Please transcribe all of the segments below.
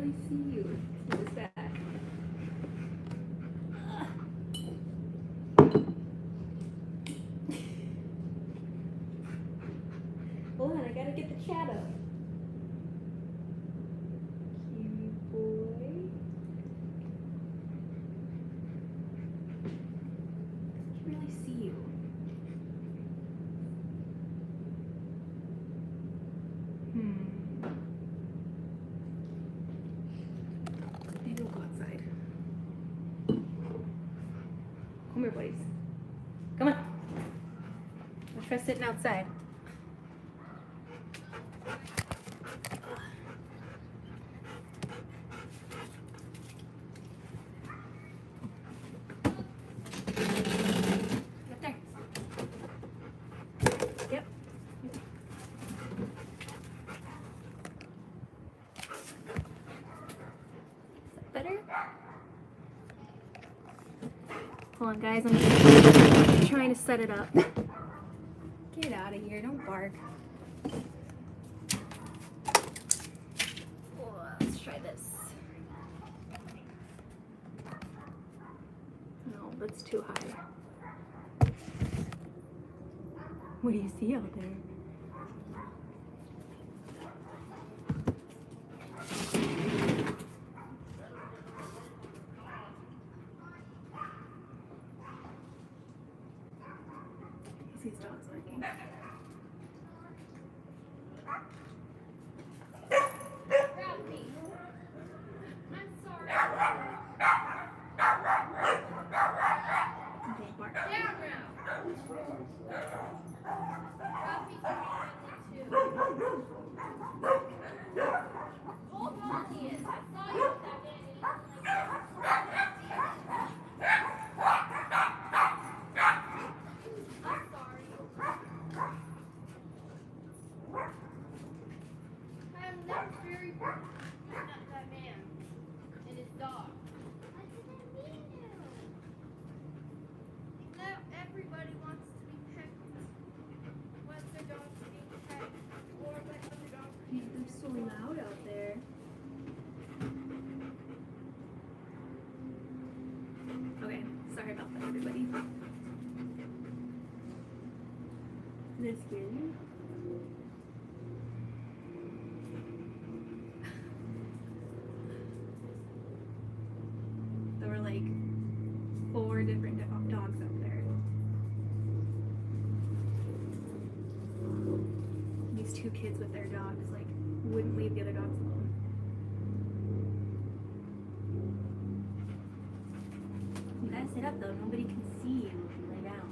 barely see you. What is that? Hold on, I gotta get the chat up. Cute boy. I can really see you. Maybe we'll go outside. Come here, boys. Come on. Let's try sitting outside. Up there. Yep. Is that better? Hold on, guys. I'm trying to set it up. Get out of here. Don't bark. Oh, let's try this. No, that's too high. What do you see out there? These dogs working. Don't bark. Everybody wants to be picked. Wants their dog to be picked. Or let other dogs be picked. They're so loud out there. Okay, sorry about that, everybody. This scary. There were like 4 different dogs up there. These 2 kids with their dogs like wouldn't leave the other dogs alone. You gotta sit up though, nobody can see you if you lay down.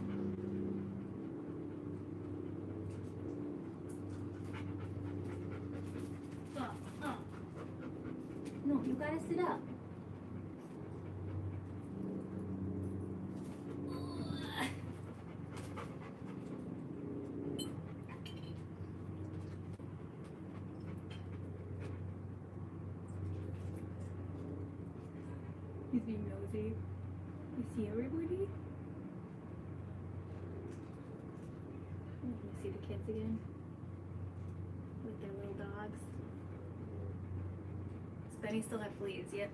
No, you gotta sit up. He's being nosy. You see everybody? You see the kids again? With their little dogs. Does Benny still have fleas? Yep.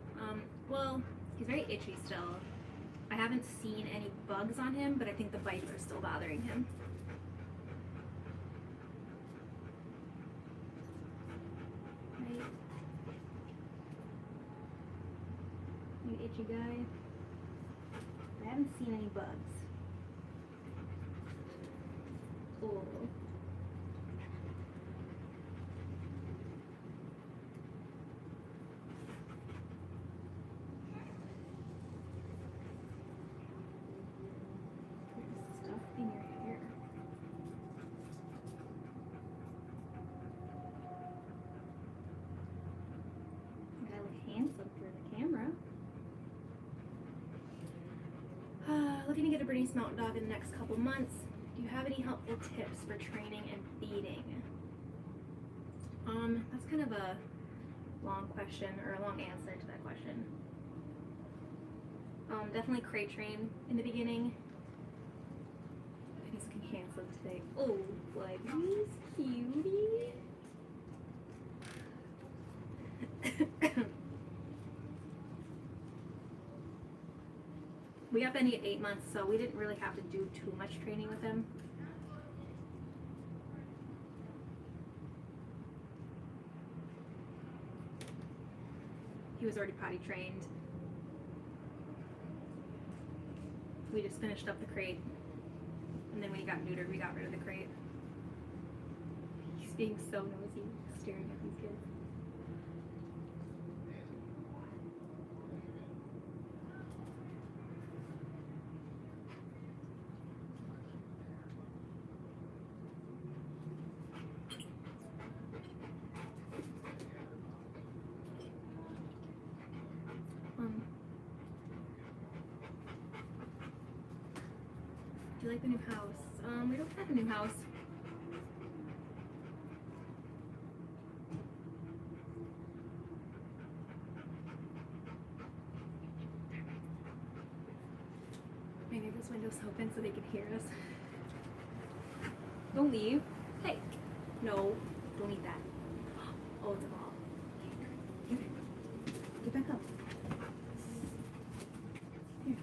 Well, he's very itchy still. I haven't seen any bugs on him, but I think the bites are still bothering him. Right? You itchy guy. I haven't seen any bugs. Cool. There's stuff in your hair. You gotta look handsome for the camera. Looking to get a Bernese mountain dog in the next couple months. Do you have any helpful tips for training and feeding? That's kind of a long question, or a long answer to that question. Definitely crate train in the beginning. He's looking handsome today. Oh, buddies, cutie. We got Benny at 8 months, so we didn't really have to do too much training with him. He was already potty trained. We just finished up the crate. And then when he got neutered, we got rid of the crate. He's being so nosy, staring at these kids. Do you like the new house? We don't have a new house. Maybe this window's open so they can hear us. Don't leave. Hey. No, don't eat that. Oh, it's a ball. Here. Get back up. Here.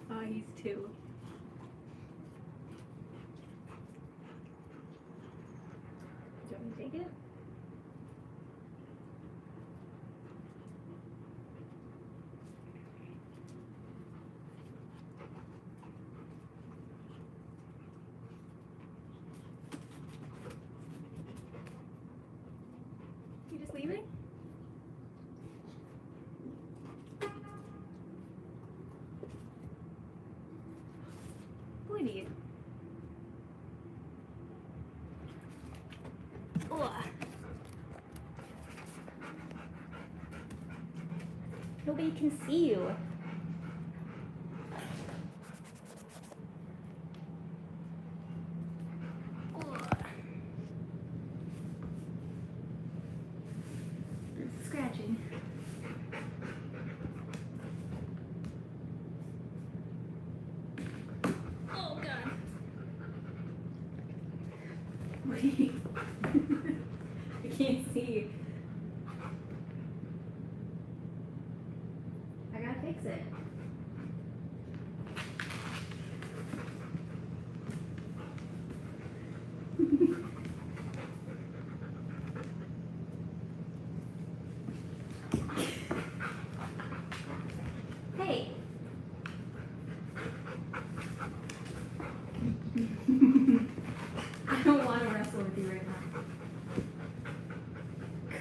Oh, he's 2. Do you want me to take it? You just leaving? What do we need? Ugh. Nobody can see you. Ugh. It's scratching. Oh god. Wait. I can't see. I gotta fix it. Hey. I don't want to wrestle with you right now.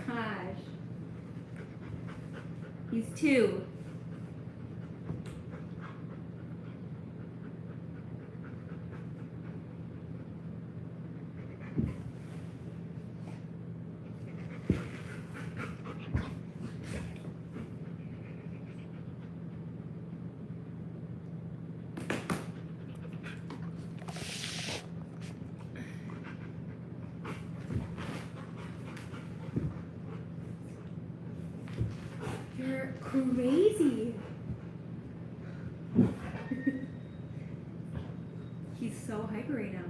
Gosh. He's 2. You're crazy. He's so hyper right now.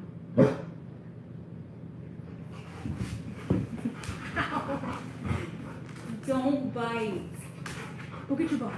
Ow. Don't bite. Go get your ball.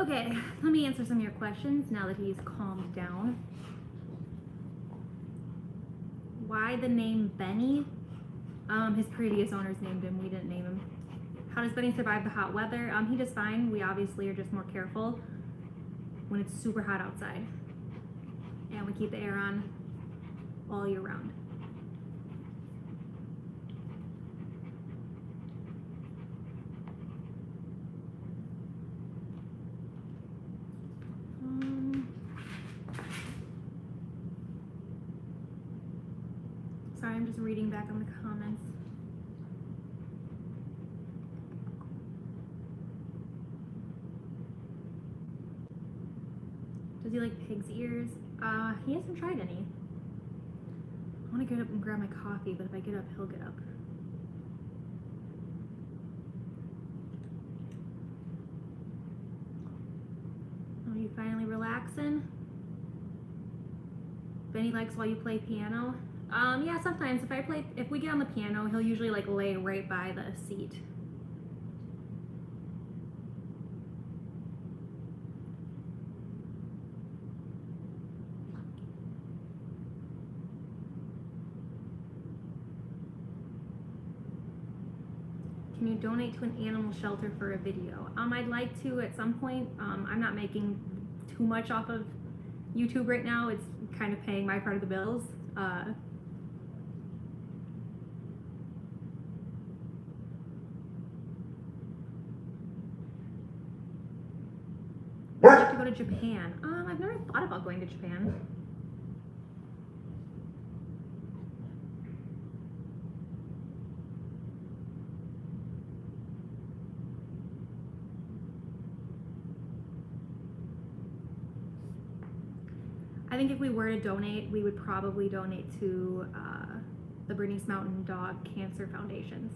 Okay, let me answer some of your questions now that he's calmed down. Why the name Benny? His previous owners named him. We didn't name him. How does Benny survive the hot weather? He does fine. We obviously are just more careful when it's super hot outside. And we keep the air on all year round. Sorry, I'm just reading back on the comments. Does he like pig's ears? He hasn't tried any. I want to get up and grab my coffee, but if I get up, he'll get up. Are you finally relaxing? Benny likes while you play piano? Yeah, sometimes if we get on the piano, he'll usually like lay right by the seat. Can you donate to an animal shelter for a video? I'd like to at some point. I'm not making too much off of YouTube right now. It's kind of paying my part of the bills. I'd like to go to Japan. I've never thought about going to Japan. I think if we were to donate, we would probably donate to the Bernese Mountain Dog Cancer Foundations.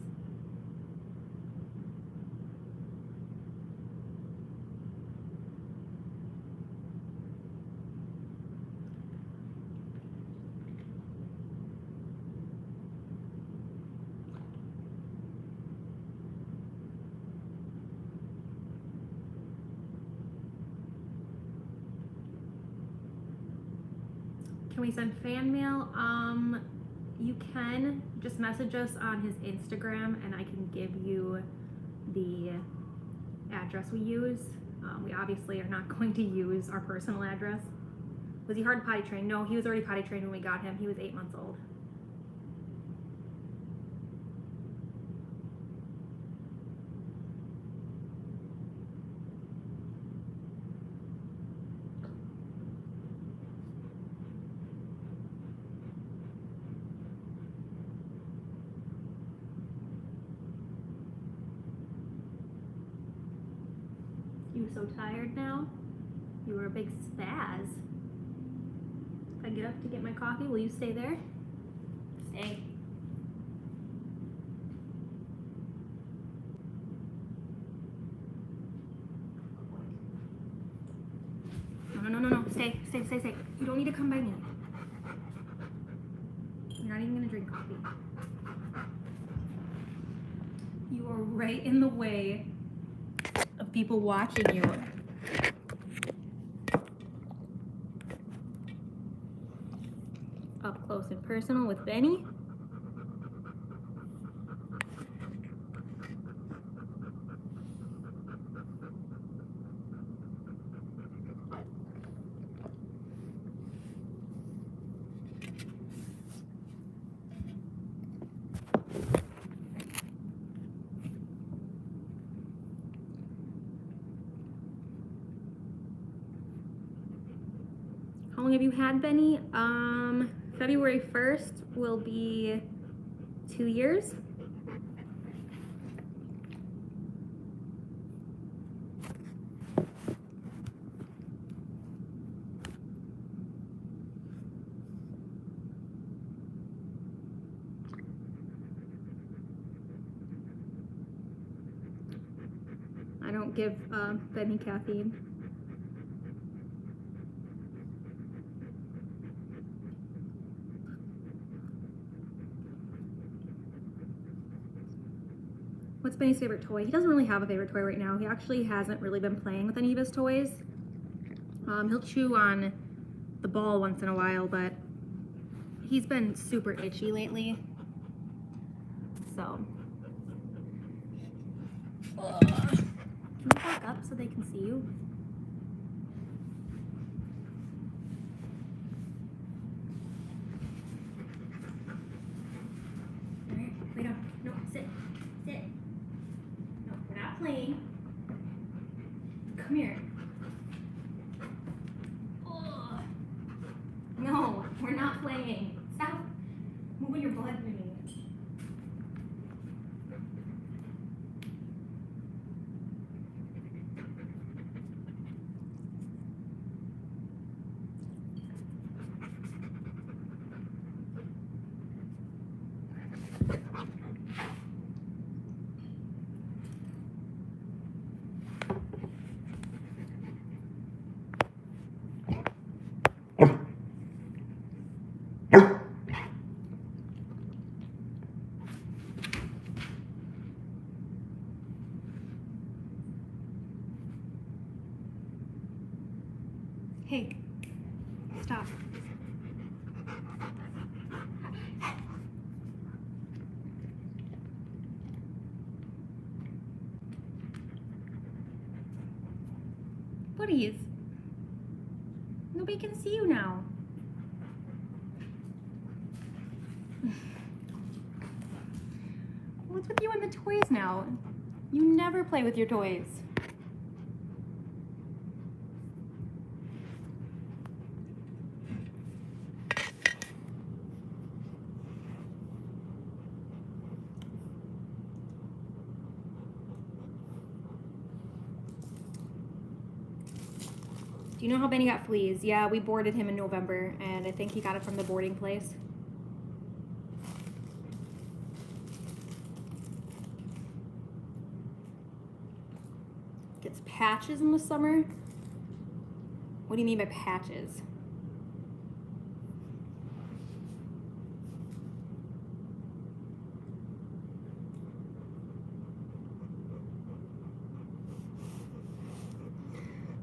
Can we send fan mail? You can just message us on his Instagram and I can give you the address we use. We obviously are not going to use our personal address. Was he hard potty trained? No, he was already potty trained when we got him. He was 8 months old. You so tired now? You were a big spaz. If I get up to get my coffee, will you stay there? Stay. No. Stay. You don't need to come by me. You're not even gonna drink coffee. You are right in the way of people watching you. Up close and personal with Benny. How long have you had Benny? February 1st will be 2 years. I don't give Benny caffeine. What's Benny's favorite toy? He doesn't really have a favorite toy right now. He actually hasn't really been playing with any of his toys. He'll chew on the ball once in a while, but he's been super itchy lately. So, can you back up so they can see you? All right, wait up. No, sit. Sit. No, we're not playing. Come here. Oh. No, we're not playing. Stop moving your butt to me. Hey, stop. Buddies, nobody can see you now. What's with you and the toys now? You never play with your toys. Do you know how Benny got fleas? Yeah, we boarded him in November, and I think he got it from the boarding place. Gets patches in the summer? What do you mean by patches?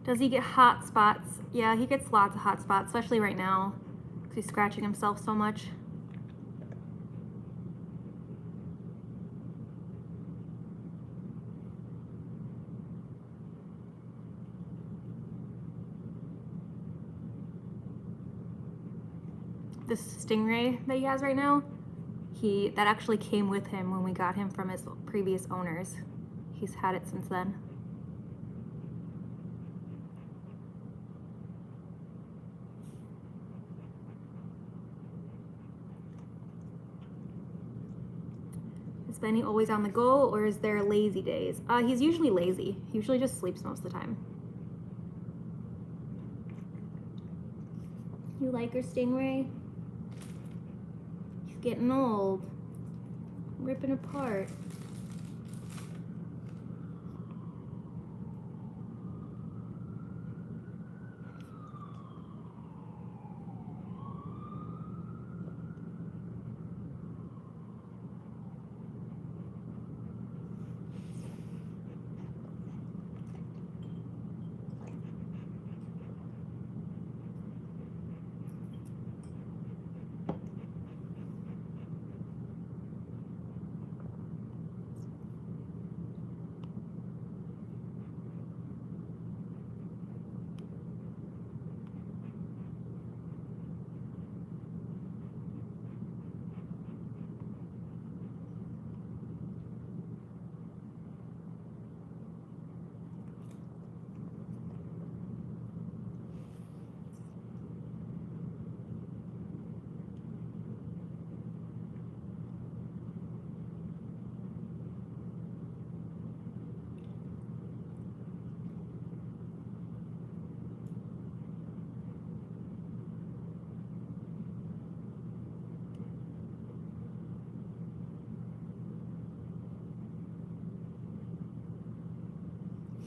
Does he get hot spots? Yeah, he gets lots of hot spots, especially right now, because he's scratching himself so much. This stingray that he has right now, that actually came with him when we got him from his previous owners. He's had it since then. Is Benny always on the go, or is there lazy days? He's usually lazy. He usually just sleeps most of the time. You like your stingray? He's getting old. Ripping apart.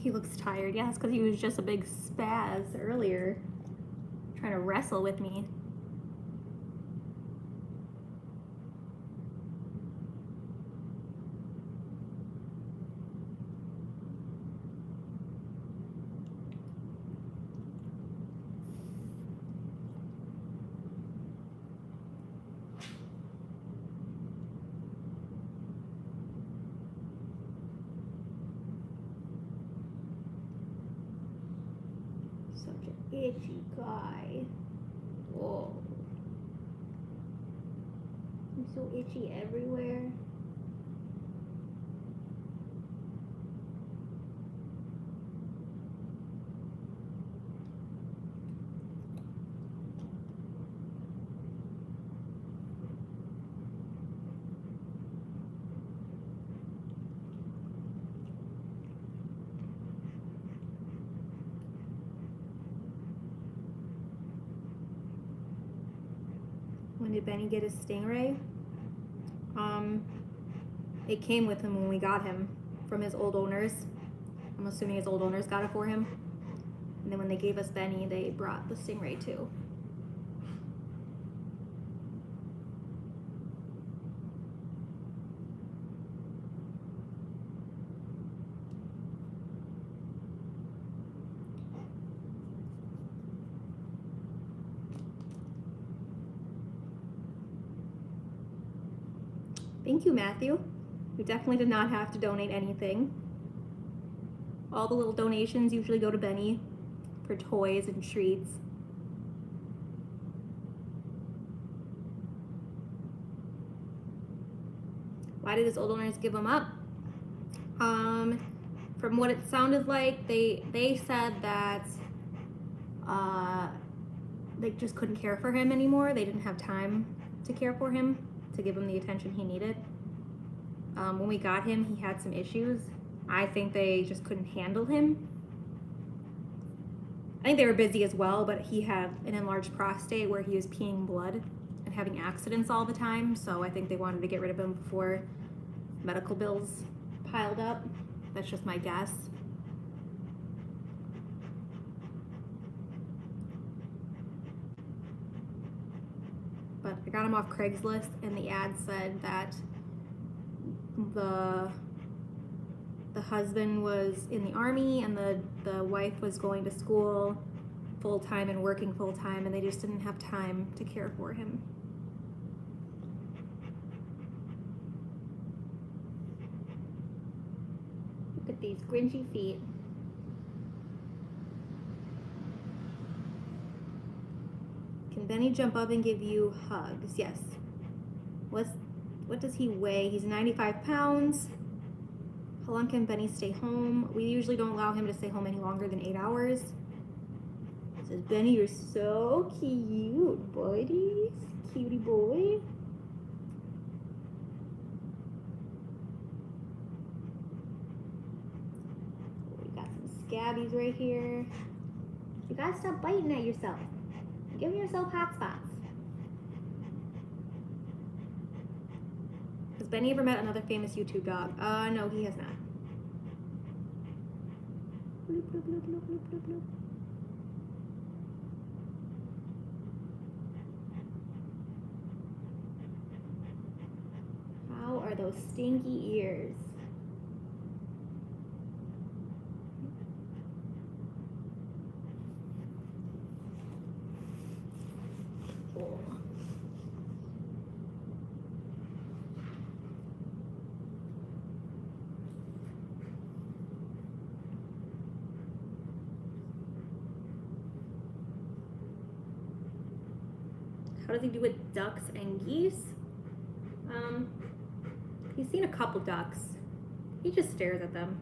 He looks tired. Yeah, it's because he was just a big spaz earlier, trying to wrestle with me. itchy guy. Whoa. I'm so itchy everywhere. When did Benny get his stingray? It came with him when we got him from his old owners. I'm assuming his old owners got it for him. And then when they gave us Benny, they brought the stingray too. Thank you, Matthew. We definitely did not have to donate anything. All the little donations usually go to Benny for toys and treats. Why did his old owners give him up? From what it sounded like, they said that they just couldn't care for him anymore. They didn't have time to care for him, to give him the attention he needed. When we got him, he had some issues. I think they just couldn't handle him. I think they were busy as well, but he had an enlarged prostate where he was peeing blood and having accidents all the time. So I think they wanted to get rid of him before medical bills piled up. That's just my guess. But I got him off Craigslist, and the ad said that the husband was in the army and the wife was going to school full-time and working full-time, and they just didn't have time to care for him. Look at these grinchy feet. Can Benny jump up and give you hugs? Yes. What does he weigh? He's 95 pounds. How long can Benny stay home? We usually don't allow him to stay home any longer than 8 hours. It says, Benny, you're so cute, buddies. Cutie boy. We got some scabbies right here. You gotta stop biting at yourself. Give yourself hot spots. Has Benny ever met another famous YouTube dog? No, he has not. Bloop, bloop, bloop, bloop, bloop, bloop, bloop. How are those stinky ears? Cool. How does he do with ducks and geese? He's seen a couple ducks. He just stares at them.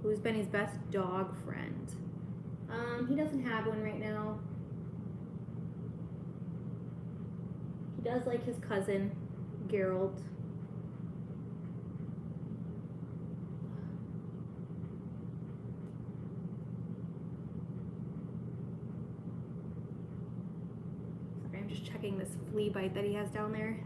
Who's Benny's best dog friend? He doesn't have one right now. He does like his cousin, Gerald. Sorry, I'm just checking this flea bite that he has down there.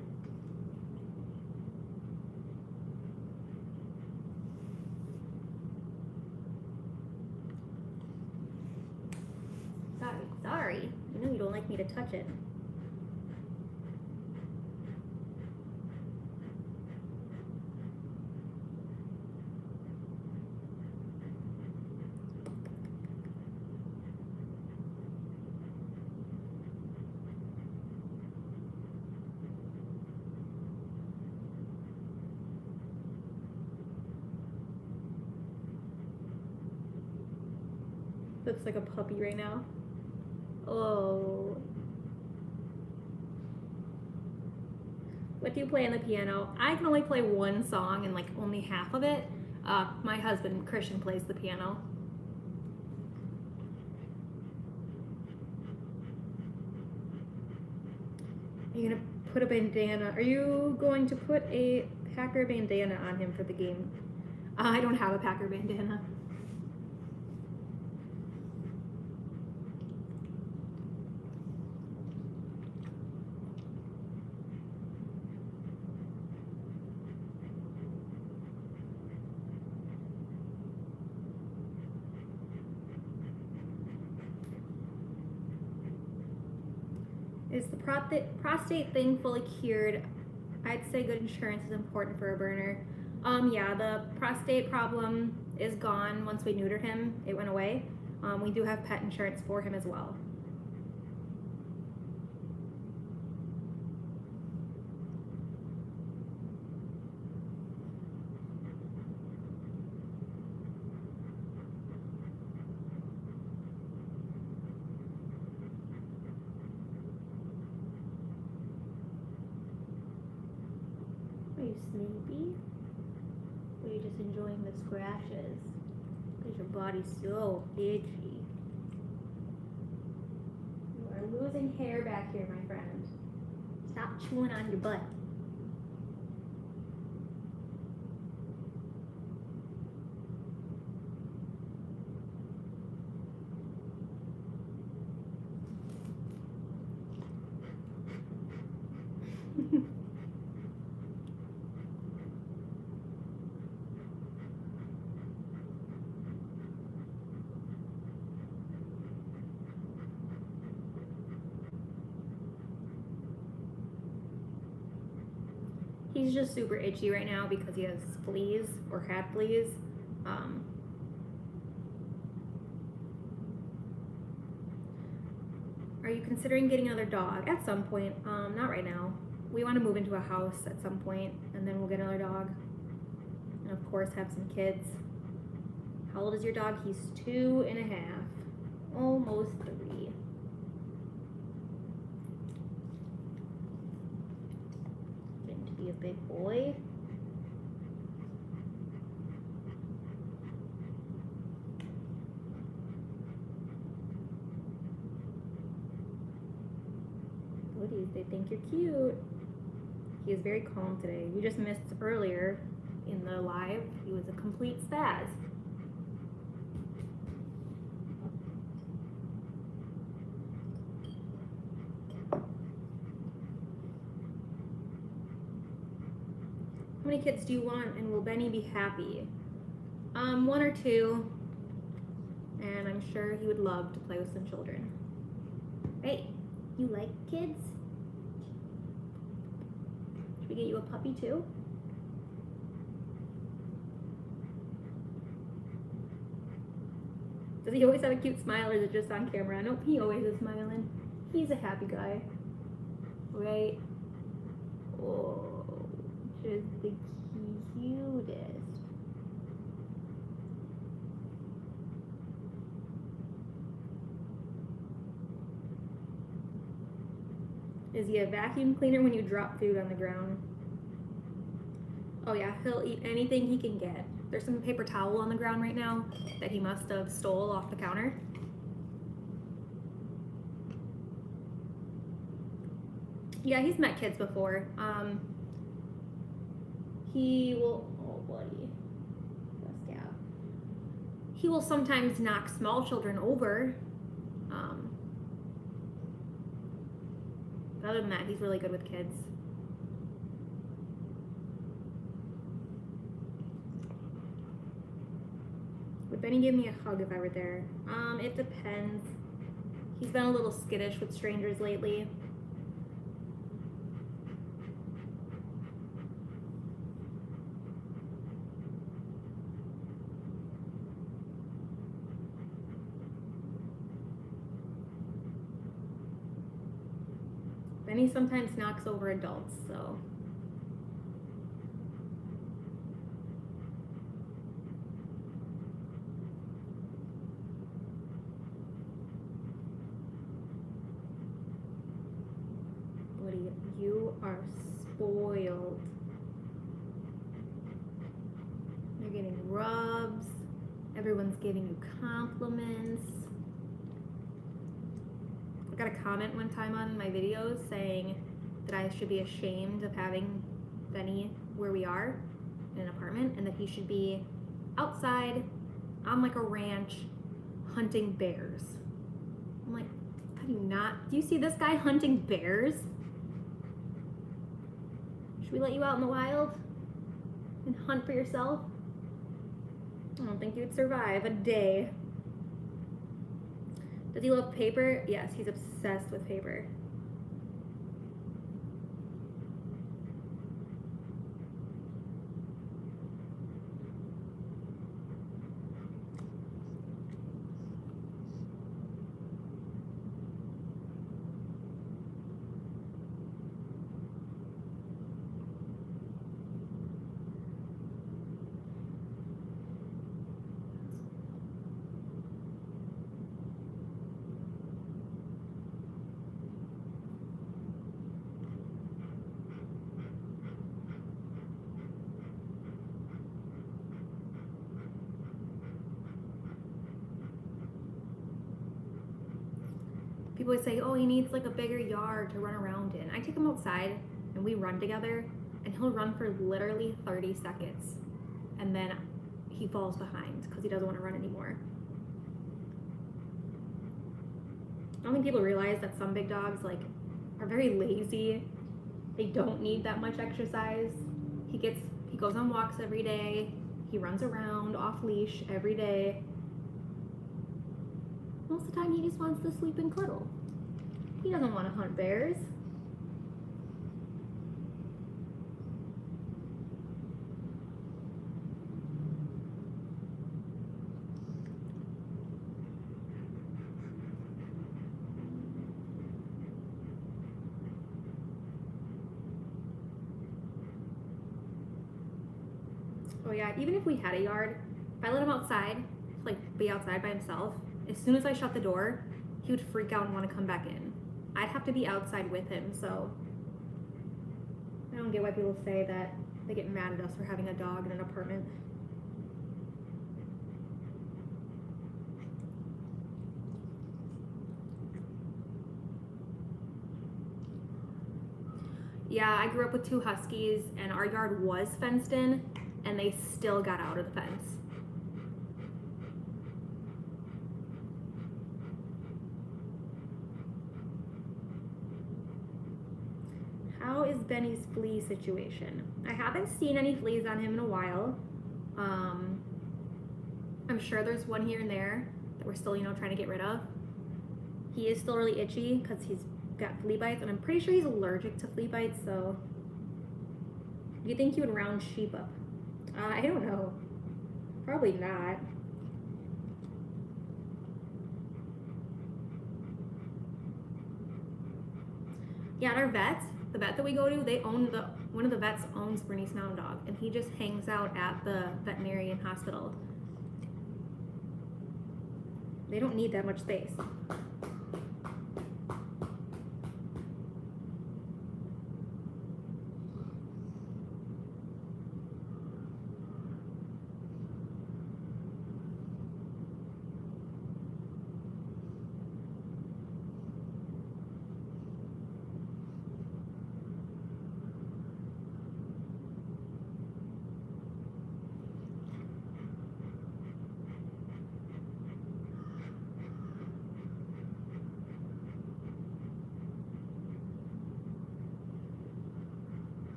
Sorry. I know you don't like me to touch it. Looks like a puppy right now. Oh. What do you play on the piano? I can only play one song and like only half of it. My husband, Christian, plays the piano. Are you gonna put a bandana? Are you going to put a Packer bandana on him for the game? I don't have a Packer bandana. Is the prostate thing fully cured? I'd say good insurance is important for a Berner. Yeah, the prostate problem is gone once we neutered him. It went away. We do have pet insurance for him as well. Are you sleepy? Or are you just enjoying the scratches? Because your body's so itchy. You are losing hair back here, my friend. Stop chewing on your butt. He's just super itchy right now because he has fleas or had fleas. Are you considering getting another dog? At some point. Not right now. We want to move into a house at some point, and then we'll get another dog. And of course have some kids. How old is your dog? He's 2.5. Almost 3. Getting to be a big boy. Goodies, they think you're cute. He is very calm today. We just missed earlier in the live. He was a complete spaz. How many kids do you want, and will Benny be happy? 1 or 2, and I'm sure he would love to play with some children. Hey, you like kids? Should we get you a puppy too? Does he always have a cute smile, or is it just on camera? Nope, he always is smiling. He's a happy guy. Right? Oh, just the cutest. Is he a vacuum cleaner when you drop food on the ground? Oh yeah, he'll eat anything he can get. There's some paper towel on the ground right now that he must have stole off the counter. Yeah, he's met kids before. He will, oh buddy, yeah. He will sometimes knock small children over. But other than that, he's really good with kids. Would Benny give me a hug if I were there? It depends. He's been a little skittish with strangers lately. Benny sometimes knocks over adults, so. spoiled. They're getting rubs. Everyone's giving you compliments. I got a comment one time on my videos saying that I should be ashamed of having Benny where we are in an apartment, and that he should be outside on like a ranch hunting bears. I'm like, how do you not? Do you see this guy hunting bears? Should we let you out in the wild and hunt for yourself? I don't think you'd survive a day. Does he love paper? Yes, he's obsessed with paper. People always say, oh, he needs like a bigger yard to run around in. I take him outside and we run together, and he'll run for literally 30 seconds. And then he falls behind because he doesn't want to run anymore. I don't think people realize that some big dogs like are very lazy. They don't need that much exercise. He goes on walks every day. He runs around off leash every day. Most of the time he just wants to sleep and cuddle. He doesn't want to hunt bears. Oh yeah, even if we had a yard, if I let him outside, like be outside by himself, as soon as I shut the door, he would freak out and want to come back in. I'd have to be outside with him, so I don't get why people say that they get mad at us for having a dog in an apartment. Yeah, I grew up with 2 huskies, and our yard was fenced in, and they still got out of the fence. How is Benny's flea situation? I haven't seen any fleas on him in a while. I'm sure there's one here and there that we're still, trying to get rid of. He is still really itchy because he's got flea bites, and I'm pretty sure he's allergic to flea bites, so. Do you think he would round sheep up? I don't know. Probably not. Yeah, at our vet, the vet that we go to, one of the vets owns Bernese Mountain Dog, and he just hangs out at the veterinarian hospital. They don't need that much space.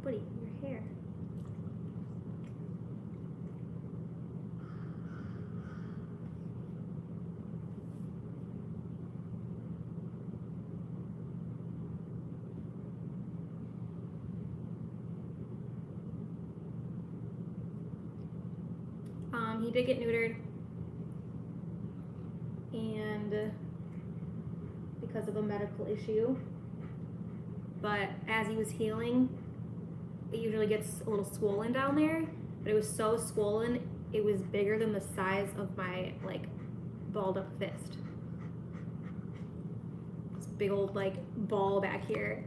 Buddy, your hair. He did get neutered, and because of a medical issue, but as he was healing, it usually gets a little swollen down there, but it was so swollen, it was bigger than the size of my, like, balled up fist. This big old, like, ball back here.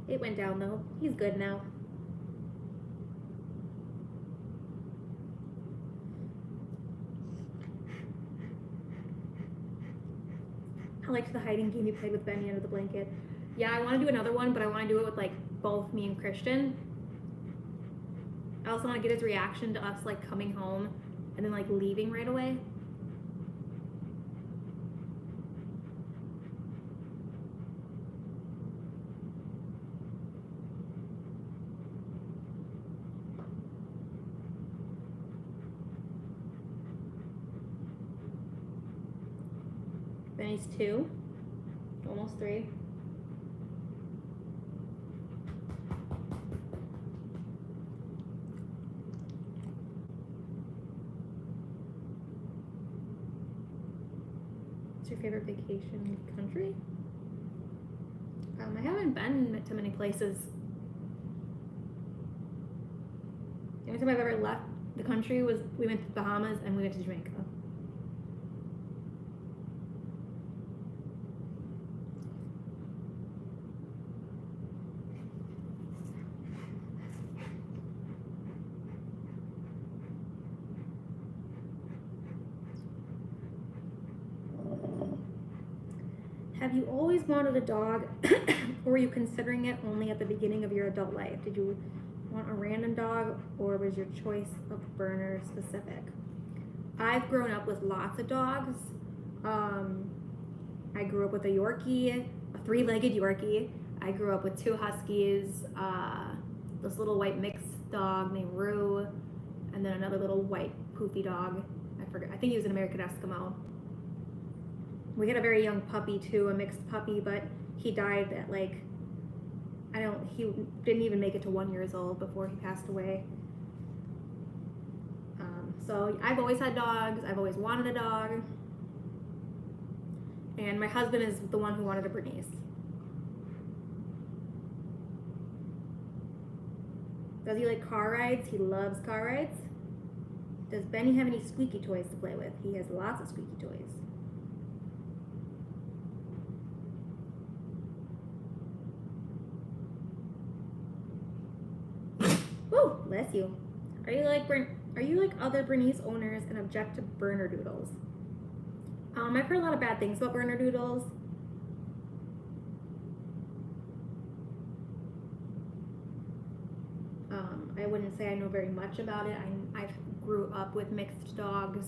It went down though. He's good now. I liked the hiding game you played with Benny under the blanket. Yeah, I want to do another one, but I want to do it with, like, both me and Christian. I also want to get his reaction to us, like, coming home and then, like, leaving right away. Benny's 2, almost 3. What's your favorite vacation country? I haven't been to many places. The only time I've ever left the country was we went to the Bahamas and we went to Jamaica. Have you always wanted a dog, or were you considering it only at the beginning of your adult life? Did you want a random dog, or was your choice of Berner specific? I've grown up with lots of dogs. I grew up with a Yorkie, a 3-legged Yorkie. I grew up with 2 Huskies, this little white mixed dog named Rue, and then another little white poofy dog. I forget. I think he was an American Eskimo. We had a very young puppy too, a mixed puppy, but he died at, like, he didn't even make it to 1 year old before he passed away. So I've always had dogs. I've always wanted a dog. And my husband is the one who wanted a Bernese. Does he like car rides? He loves car rides. Does Benny have any squeaky toys to play with? He has lots of squeaky toys. Woo! Bless you. Are you like other Bernese owners and object to Berner doodles? I've heard a lot of bad things about Berner doodles. I wouldn't say I know very much about it. I grew up with mixed dogs.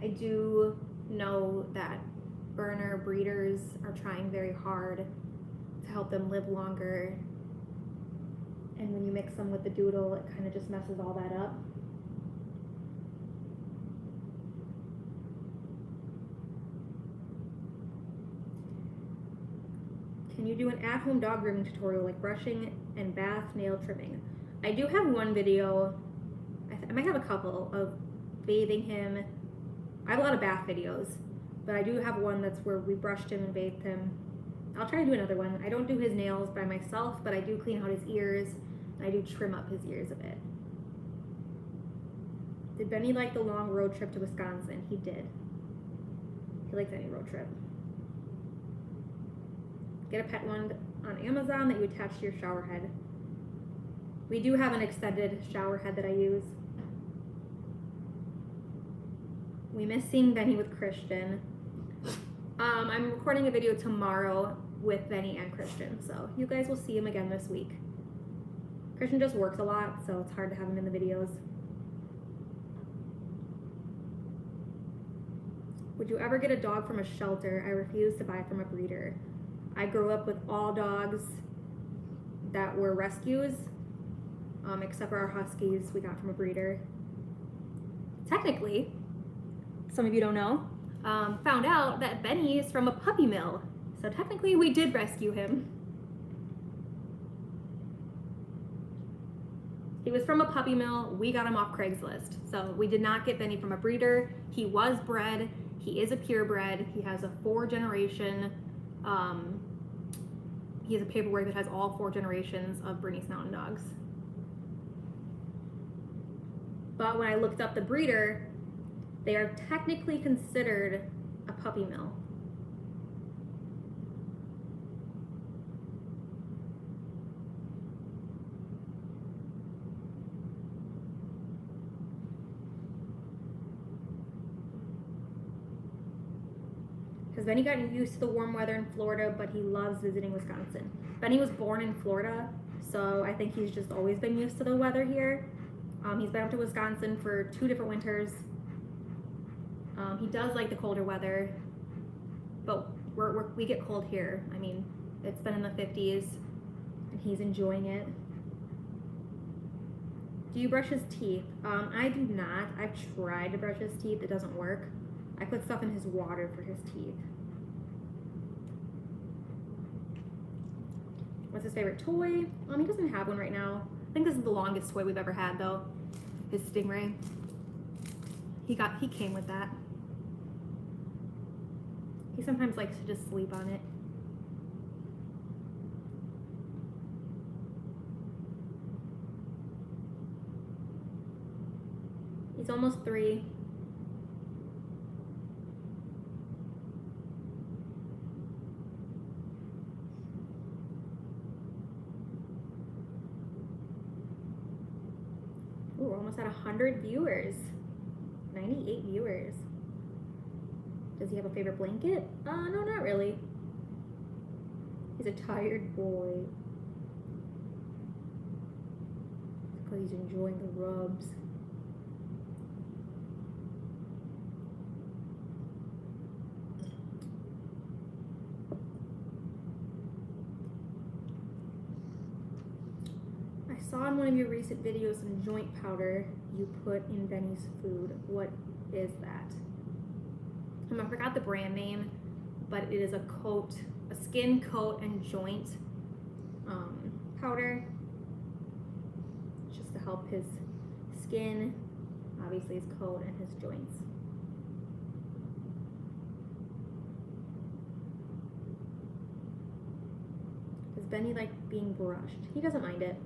I do know that Berner breeders are trying very hard to help them live longer. And when you mix them with the doodle, it kind of just messes all that up. Can you do an at-home dog grooming tutorial like brushing and bath nail trimming? I do have one video, I might have a couple, of bathing him. I have a lot of bath videos, but I do have one that's where we brushed him and bathed him. I'll try to do another one. I don't do his nails by myself, but I do clean out his ears, and I do trim up his ears a bit. Did Benny like the long road trip to Wisconsin? He did. He likes any road trip. Get a pet wand on Amazon that you attach to your shower head. We do have an extended shower head that I use. We miss seeing Benny with Christian. I'm recording a video tomorrow with Benny and Christian, so you guys will see him again this week. Christian just works a lot, so it's hard to have him in the videos. Would you ever get a dog from a shelter? I refuse to buy from a breeder. I grew up with all dogs that were rescues, except for our Huskies we got from a breeder. Technically, some of you don't know, found out that Benny is from a puppy mill. So technically we did rescue him. He was from a puppy mill. We got him off Craigslist. So we did not get Benny from a breeder. He was bred. He is a purebred. He has a 4-generation, he has a paperwork that has all 4 generations of Bernese Mountain Dogs. But when I looked up the breeder, they are technically considered a puppy mill. Because Benny got used to the warm weather in Florida, but he loves visiting Wisconsin. Benny was born in Florida, so I think he's just always been used to the weather here. He's been up to Wisconsin for 2 different winters. He does like the colder weather, but we get cold here. I mean, it's been in the 50s, and he's enjoying it. Do you brush his teeth? I do not. I've tried to brush his teeth. It doesn't work. I put stuff in his water for his teeth. What's his favorite toy? He doesn't have one right now. I think this is the longest toy we've ever had, though. His Stingray. He came with that. He sometimes likes to just sleep on it. He's almost 3. Ooh, we're almost at 100 viewers. 98 viewers. Does he have a favorite blanket? No, not really. He's a tired boy. It's because he's enjoying the rubs. I saw in one of your recent videos some joint powder you put in Benny's food. What is that? I forgot the brand name, but it is a skin coat and joint powder. Just to help his skin, obviously his coat and his joints. Does Benny like being brushed? He doesn't mind it.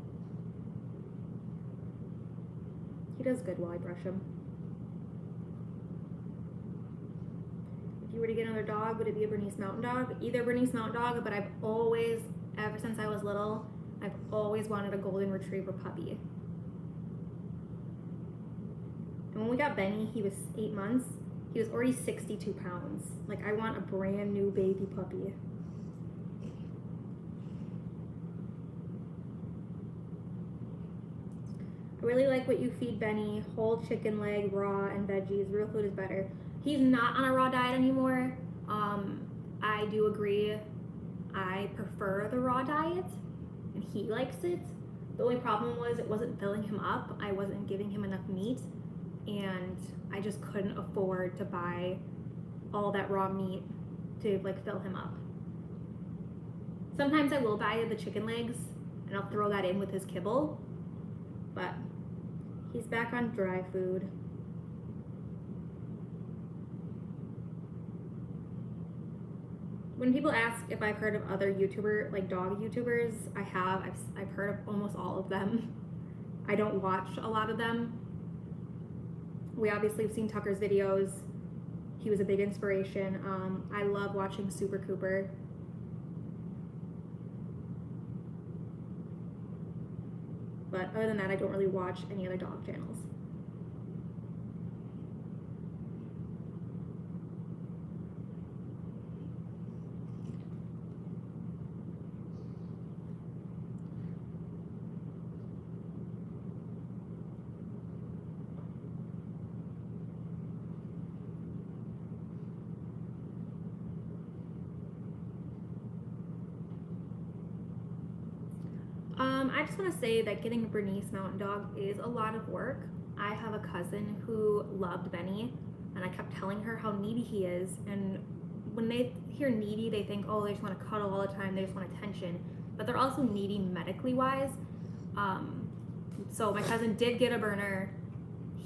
He does good while I brush him. If you were to get another dog, would it be a Bernese Mountain Dog? Either Bernese Mountain Dog, but I've always, ever since I was little, I've always wanted a Golden Retriever puppy. And when we got Benny, he was 8 months. He was already 62 pounds. Like, I want a brand new baby puppy. I really like what you feed Benny. Whole chicken leg, raw, and veggies. Real food is better. He's not on a raw diet anymore. I do agree. I prefer the raw diet, and he likes it. The only problem was it wasn't filling him up. I wasn't giving him enough meat, and I just couldn't afford to buy all that raw meat to like fill him up. Sometimes I will buy the chicken legs, and I'll throw that in with his kibble, but he's back on dry food. When people ask if I've heard of other dog YouTubers, I have. I've heard of almost all of them. I don't watch a lot of them. We obviously have seen Tucker's videos. He was a big inspiration. I love watching Super Cooper. But other than that, I don't really watch any other dog channels. I just want to say that getting a Bernese Mountain Dog is a lot of work. I have a cousin who loved Benny, and I kept telling her how needy he is. And when they hear needy, they think, oh, they just want to cuddle all the time, they just want attention. But they're also needy medically wise. So my cousin did get a Berner.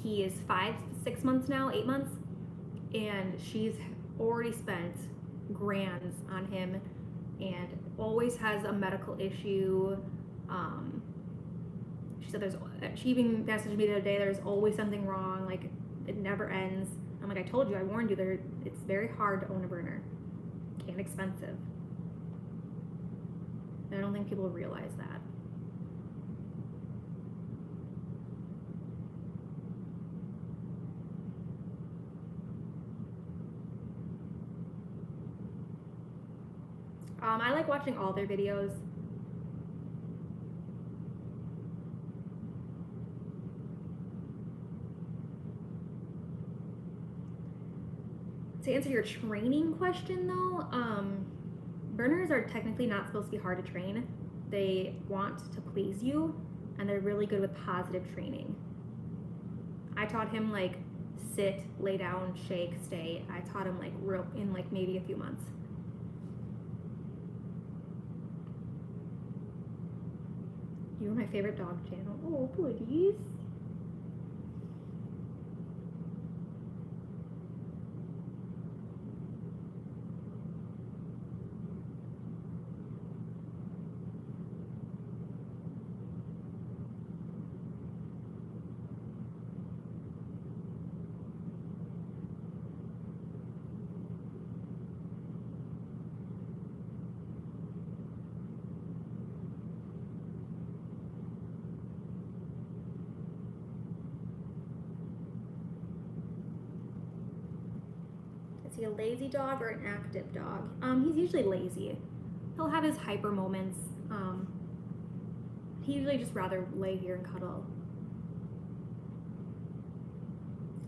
He is 6 months now, 8 months. and she's already spent grands on him and always has a medical issue. She said she even messaged me the other day, there's always something wrong, like it never ends. I'm like, I told you, I warned you, it's very hard to own a Berner and expensive. And I don't think people realize that. I like watching all their videos. To answer your training question though, Berners are technically not supposed to be hard to train. They want to please you, and they're really good with positive training. I taught him like sit, lay down, shake, stay. I taught him like in like maybe a few months. You're my favorite dog channel. Oh, please. Is he a lazy dog or an active dog? He's usually lazy. He'll have his hyper moments. He usually just rather lay here and cuddle.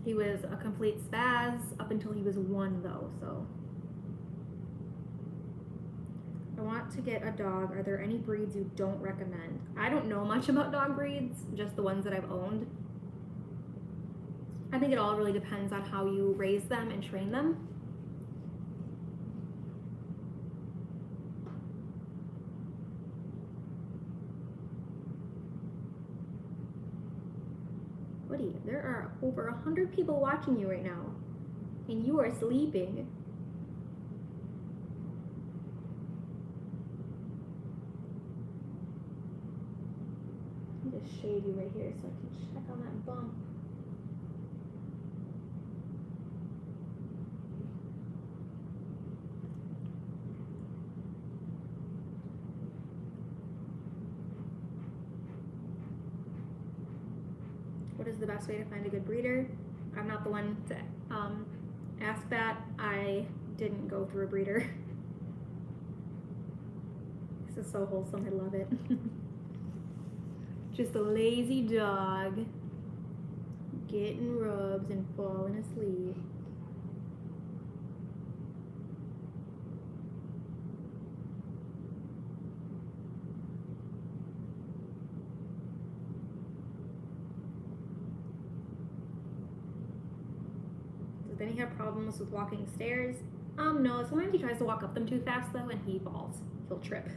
He was a complete spaz up until he was 1 though, so. I want to get a dog. Are there any breeds you don't recommend? I don't know much about dog breeds, just the ones that I've owned. I think it all really depends on how you raise them and train them. Woody, there are over 100 people watching you right now, and you are sleeping. Let me just shade you right here so I can check on that bump. What is the best way to find a good breeder? I'm not the one to ask that. I didn't go through a breeder. This is so wholesome, I love it. Just a lazy dog getting rubs and falling asleep. Then he had problems with walking stairs. No, sometimes he tries to walk up them too fast though and he falls. He'll trip.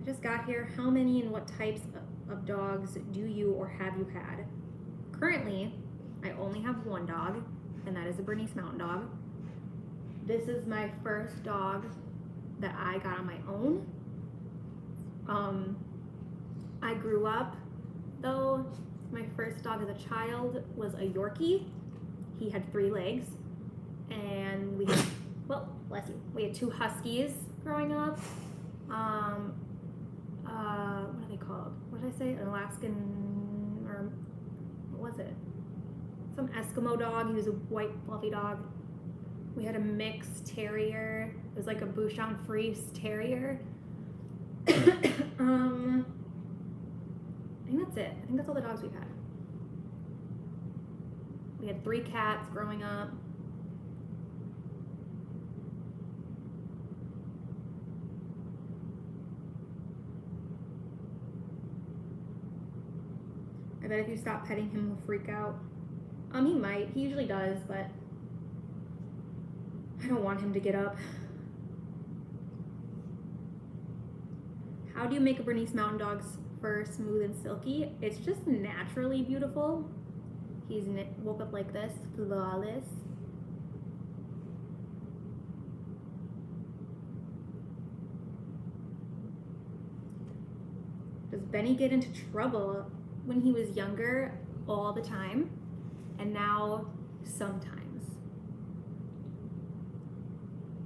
I just got here. How many and what types of dogs do you or have you had? Currently, I only have 1 dog, and that is a Bernese Mountain Dog. This is my first dog that I got on my own. I grew up though. My first dog as a child was a Yorkie. He had 3 legs, and we had, well, bless you, we had 2 Huskies growing up. What are they called? What did I say? An Alaskan, or what was it? Some Eskimo dog. He was a white fluffy dog. We had a mixed terrier. It was like a Bouchon Frise terrier. I think that's it. I think that's all the dogs we've had. We had 3 cats growing up. I bet if you stop petting him, he'll freak out. He might. He usually does, but I don't want him to get up. How do you make a Bernese Mountain Dog's for smooth and silky. It's just naturally beautiful. He's woke up like this, flawless. Does Benny get into trouble when he was younger all the time, and now sometimes?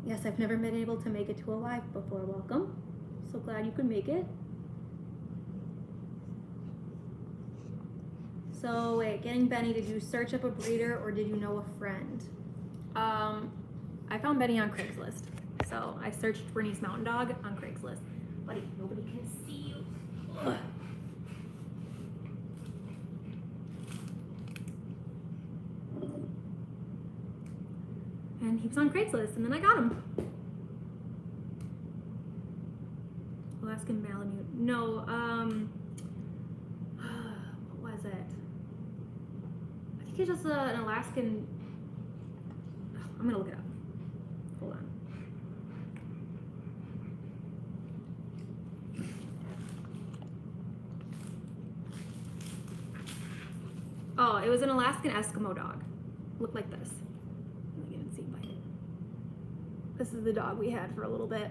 Yes, I've never been able to make it to a live before. Welcome. So glad you could make it. So wait, getting Benny, did you search up a breeder or did you know a friend? I found Benny on Craigslist. So I searched Bernese Mountain Dog on Craigslist. Buddy, nobody can see you. Ugh. And he was on Craigslist, and then I got him. Alaskan Malamute. No, what was it? I think he's just an Alaskan. I'm gonna look it up. Hold on. Oh, it was an Alaskan Eskimo dog. Looked like this. You can see by it. This is the dog we had for a little bit.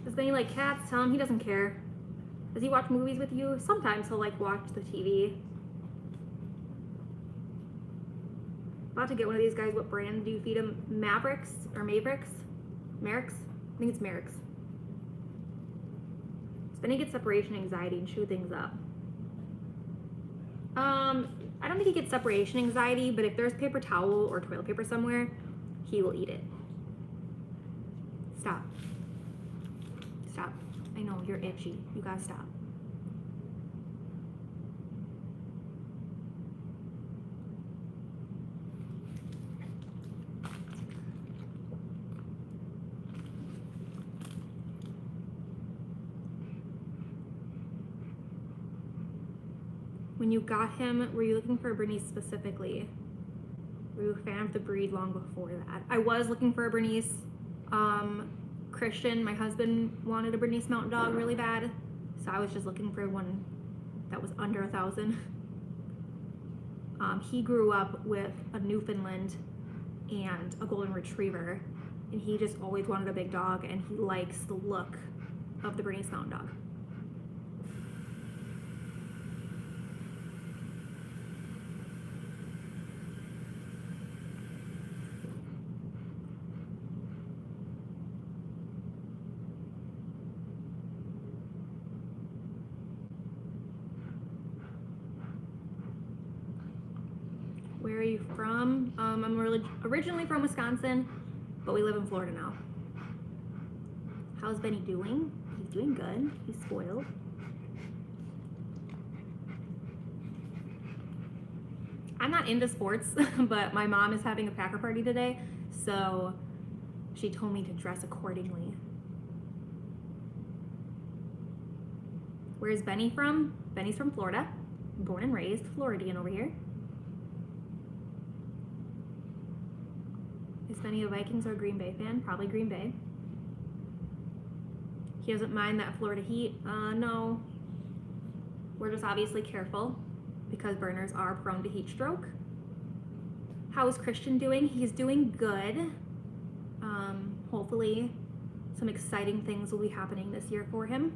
Does Benny like cats? Tell him he doesn't care. Does he watch movies with you? Sometimes he'll like watch the TV. About to get one of these guys. What brand do you feed him? Mavericks or Mavericks? Merrick's? I think it's Merrick's. Does Benny get separation anxiety and chew things up? I don't think he gets separation anxiety, but if there's paper towel or toilet paper somewhere, he will eat it. Stop. Stop. I know, you're itchy. You gotta stop. When you got him, were you looking for a Bernese specifically? Were you a fan of the breed long before that? I was looking for a Bernese. Christian, my husband, wanted a Bernese Mountain Dog really bad, so I was just looking for one that was under 1,000. He grew up with a Newfoundland and a Golden Retriever, and he just always wanted a big dog, and he likes the look of the Bernese Mountain Dog. Where are you from? I'm originally from Wisconsin, but we live in Florida now. How's Benny doing? He's doing good. He's spoiled. I'm not into sports, but my mom is having a Packer party today, so she told me to dress accordingly. Where's Benny from? Benny's from Florida. Born and raised Floridian over here. Is Benny a Vikings or a Green Bay fan? Probably Green Bay. He doesn't mind that Florida heat. No. We're just obviously careful because Berners are prone to heat stroke. How is Christian doing? He's doing good. Hopefully some exciting things will be happening this year for him.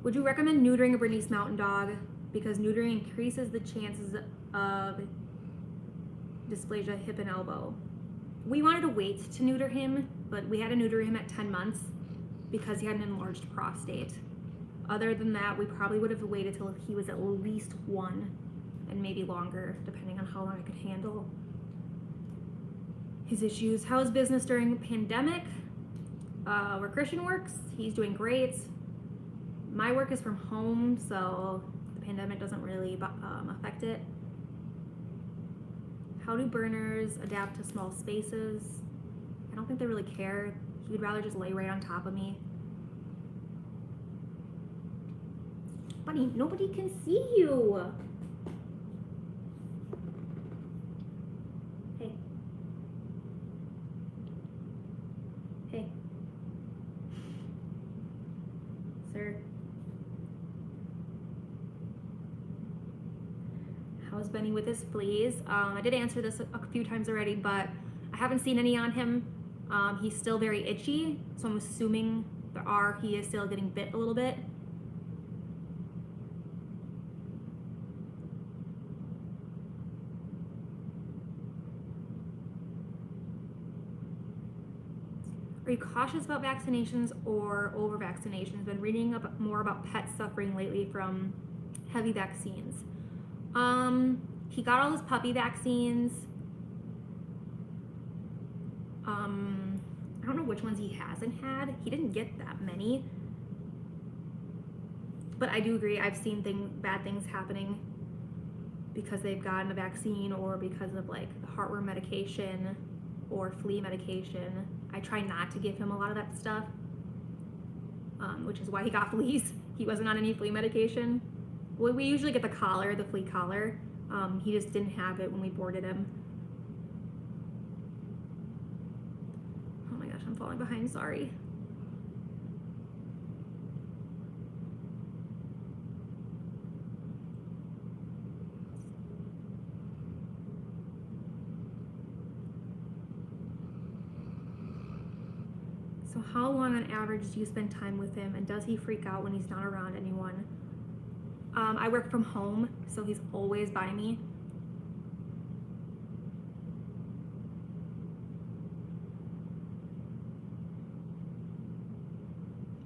Would you recommend neutering a Bernese Mountain Dog? Because neutering increases the chances of dysplasia hip and elbow. We wanted to wait to neuter him, but we had to neuter him at 10 months because he had an enlarged prostate. Other than that, we probably would have waited till he was at least 1 and maybe longer, depending on how long I could handle his issues. How's business during the pandemic? Where Christian works, he's doing great. My work is from home, so pandemic doesn't really affect it. How do Berners adapt to small spaces? I don't think they really care. He would rather just lay right on top of me. Buddy, nobody can see you. Hey. Hey. Sir. How's Benny with his fleas? I did answer this a few times already, but I haven't seen any on him. He's still very itchy, so I'm assuming he is still getting bit a little bit. Are you cautious about vaccinations or over vaccinations? Been reading more about pets suffering lately from heavy vaccines. He got all his puppy vaccines. I don't know which ones he hasn't had. He didn't get that many. But I do agree, I've seen bad things happening because they've gotten a vaccine or because of like the heartworm medication or flea medication. I try not to give him a lot of that stuff, which is why he got fleas. He wasn't on any flea medication. Well, we usually get the collar, the flea collar. He just didn't have it when we boarded him. Oh my gosh, I'm falling behind, sorry. So how long on average do you spend time with him, and does he freak out when he's not around anyone? I work from home, so he's always by me.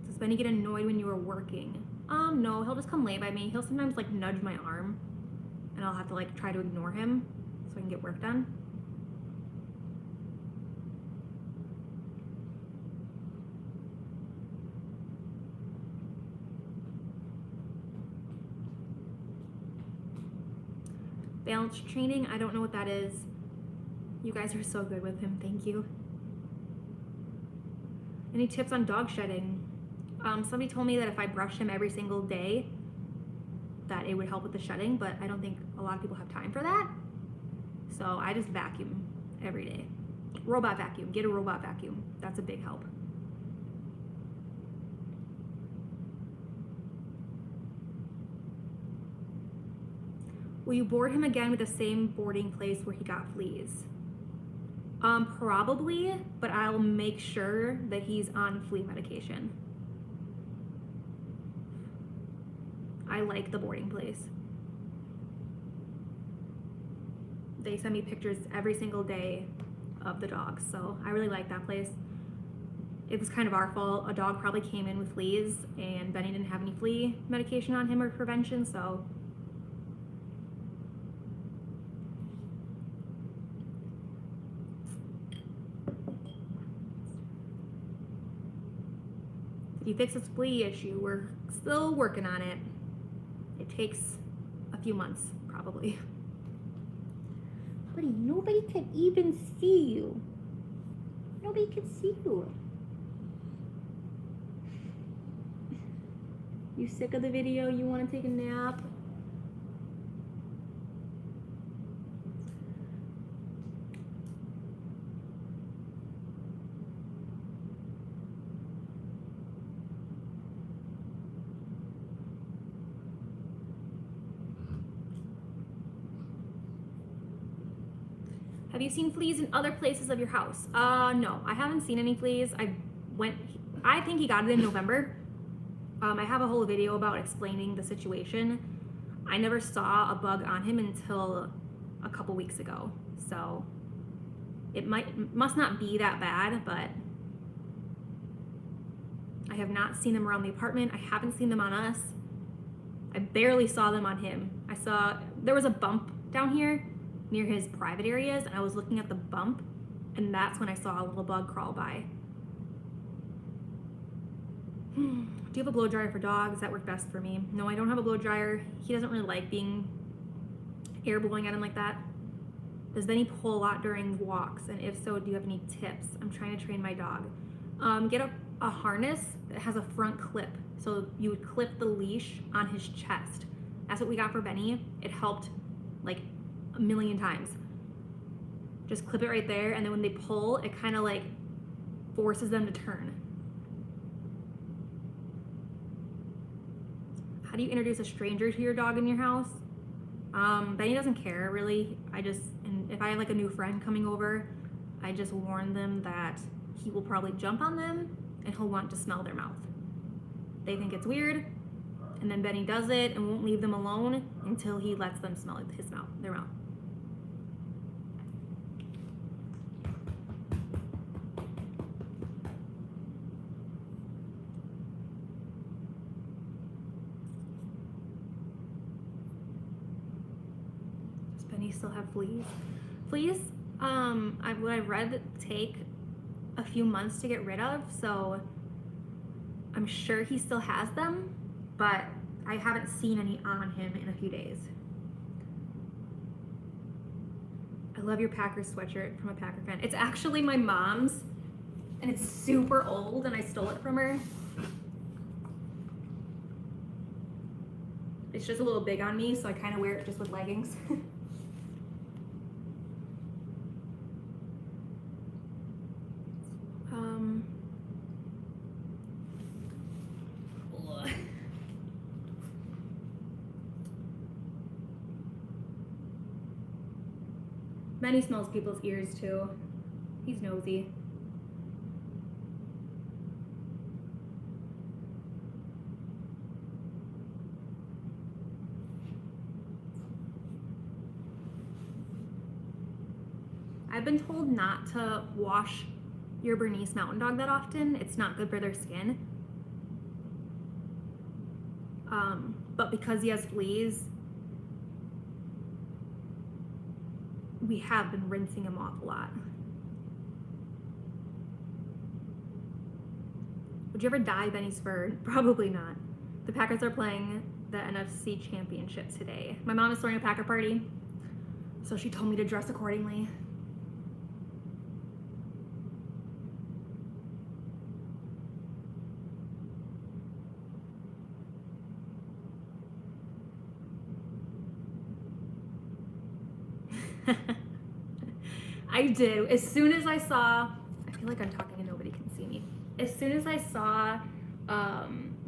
Does Benny get annoyed when you are working? No, he'll just come lay by me. He'll sometimes like nudge my arm, and I'll have to like try to ignore him so I can get work done. Balance training, I don't know what that is. You guys are so good with him, thank you. Any tips on dog shedding? Somebody told me that if I brush him every single day, that it would help with the shedding, but I don't think a lot of people have time for that. So I just vacuum every day. Robot vacuum, get a robot vacuum. That's a big help. Will you board him again with the same boarding place where he got fleas? Probably, but I'll make sure that he's on flea medication. I like the boarding place. They send me pictures every single day of the dogs, so I really like that place. It was kind of our fault. A dog probably came in with fleas, and Benny didn't have any flea medication on him or prevention, so you fix this flea issue. We're still working on it. It takes a few months, probably. Buddy, nobody can even see you. Nobody can see you. You sick of the video? You want to take a nap? Have you seen fleas in other places of your house? No, I haven't seen any fleas. I think he got it in November. I have a whole video about explaining the situation. I never saw a bug on him until a couple weeks ago. So it must not be that bad, but I have not seen them around the apartment. I haven't seen them on us. I barely saw them on him. There was a bump down here near his private areas, and I was looking at the bump, and that's when I saw a little bug crawl by. Do you have a blow dryer for dogs? That worked best for me. No, I don't have a blow dryer. He doesn't really like being air blowing at him like that. Does Benny pull a lot during walks? And if so, do you have any tips? I'm trying to train my dog. Get a harness that has a front clip. So you would clip the leash on his chest. That's what we got for Benny. It helped like a million times. Just clip it right there, and then when they pull, it kind of like forces them to turn. How do you introduce a stranger to your dog in your house? Benny doesn't care really. And if I have like a new friend coming over, I just warn them that he will probably jump on them and he'll want to smell their mouth. They think it's weird, and then Benny does it and won't leave them alone until he lets them smell their mouth. Does Benny still have fleas? Fleas, what I've read take a few months to get rid of, so I'm sure he still has them, but I haven't seen any on him in a few days. I love your Packers sweatshirt from a Packer fan. It's actually my mom's, and it's super old, and I stole it from her. It's just a little big on me, so I kind of wear it just with leggings. Benny smells people's ears too. He's nosy. I've been told not to wash your Bernese mountain dog that often. It's not good for their skin. But because he has fleas, we have been rinsing him off a lot. Would you ever dye Benny's fur? Probably not. The Packers are playing the NFC Championship today. My mom is throwing a Packer party, so she told me to dress accordingly. I did. As soon as I saw, I feel like I'm talking and nobody can see me. As soon as I saw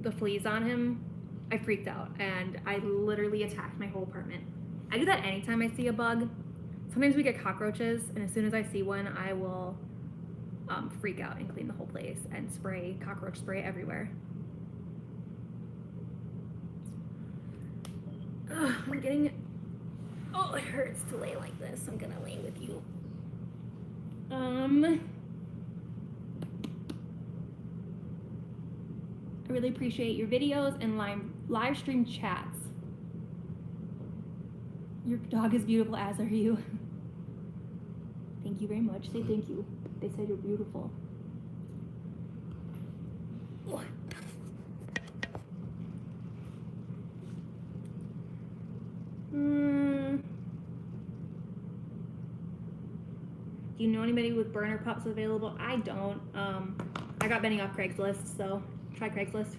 the fleas on him, I freaked out and I literally attacked my whole apartment. I do that anytime I see a bug. Sometimes we get cockroaches, and as soon as I see one, I will freak out and clean the whole place and spray cockroach spray everywhere. I'm getting, oh, it hurts to lay like this. I'm gonna lay with you. I really appreciate your videos and live stream chats. Your dog is beautiful, as are you. Thank you very much. Say thank you. They said you're beautiful. Do you know anybody with Berner pups available? I don't. I got Benny off Craigslist, so try Craigslist.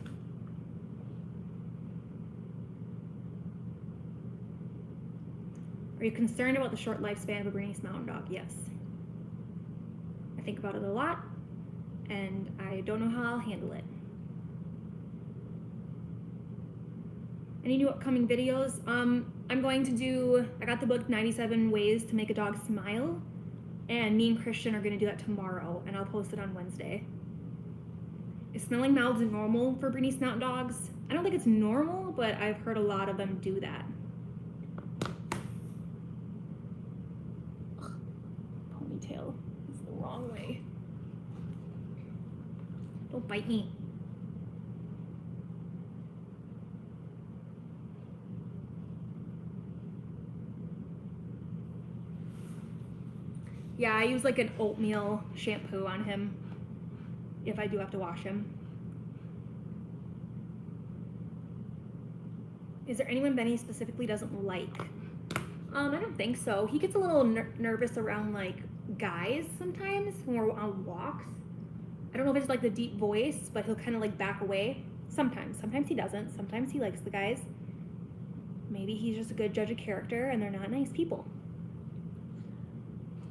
Are you concerned about the short lifespan of a Bernese mountain dog? Yes. I think about it a lot, and I don't know how I'll handle it. Any new upcoming videos? I'm going to do, I got the book 97 Ways to Make a Dog Smile, and me and Christian are gonna do that tomorrow, and I'll post it on Wednesday. Is smelling mouths normal for Bernese mountain dogs? I don't think it's normal, but I've heard a lot of them do that. Ugh, ponytail is the wrong way. Don't bite me. Yeah, I use like an oatmeal shampoo on him if I do have to wash him. Is there anyone Benny specifically doesn't like? I don't think so. He gets a little nervous around like guys sometimes when we're on walks. I don't know if it's like the deep voice, but he'll kind of like back away. Sometimes he doesn't. Sometimes he likes the guys. Maybe he's just a good judge of character and they're not nice people.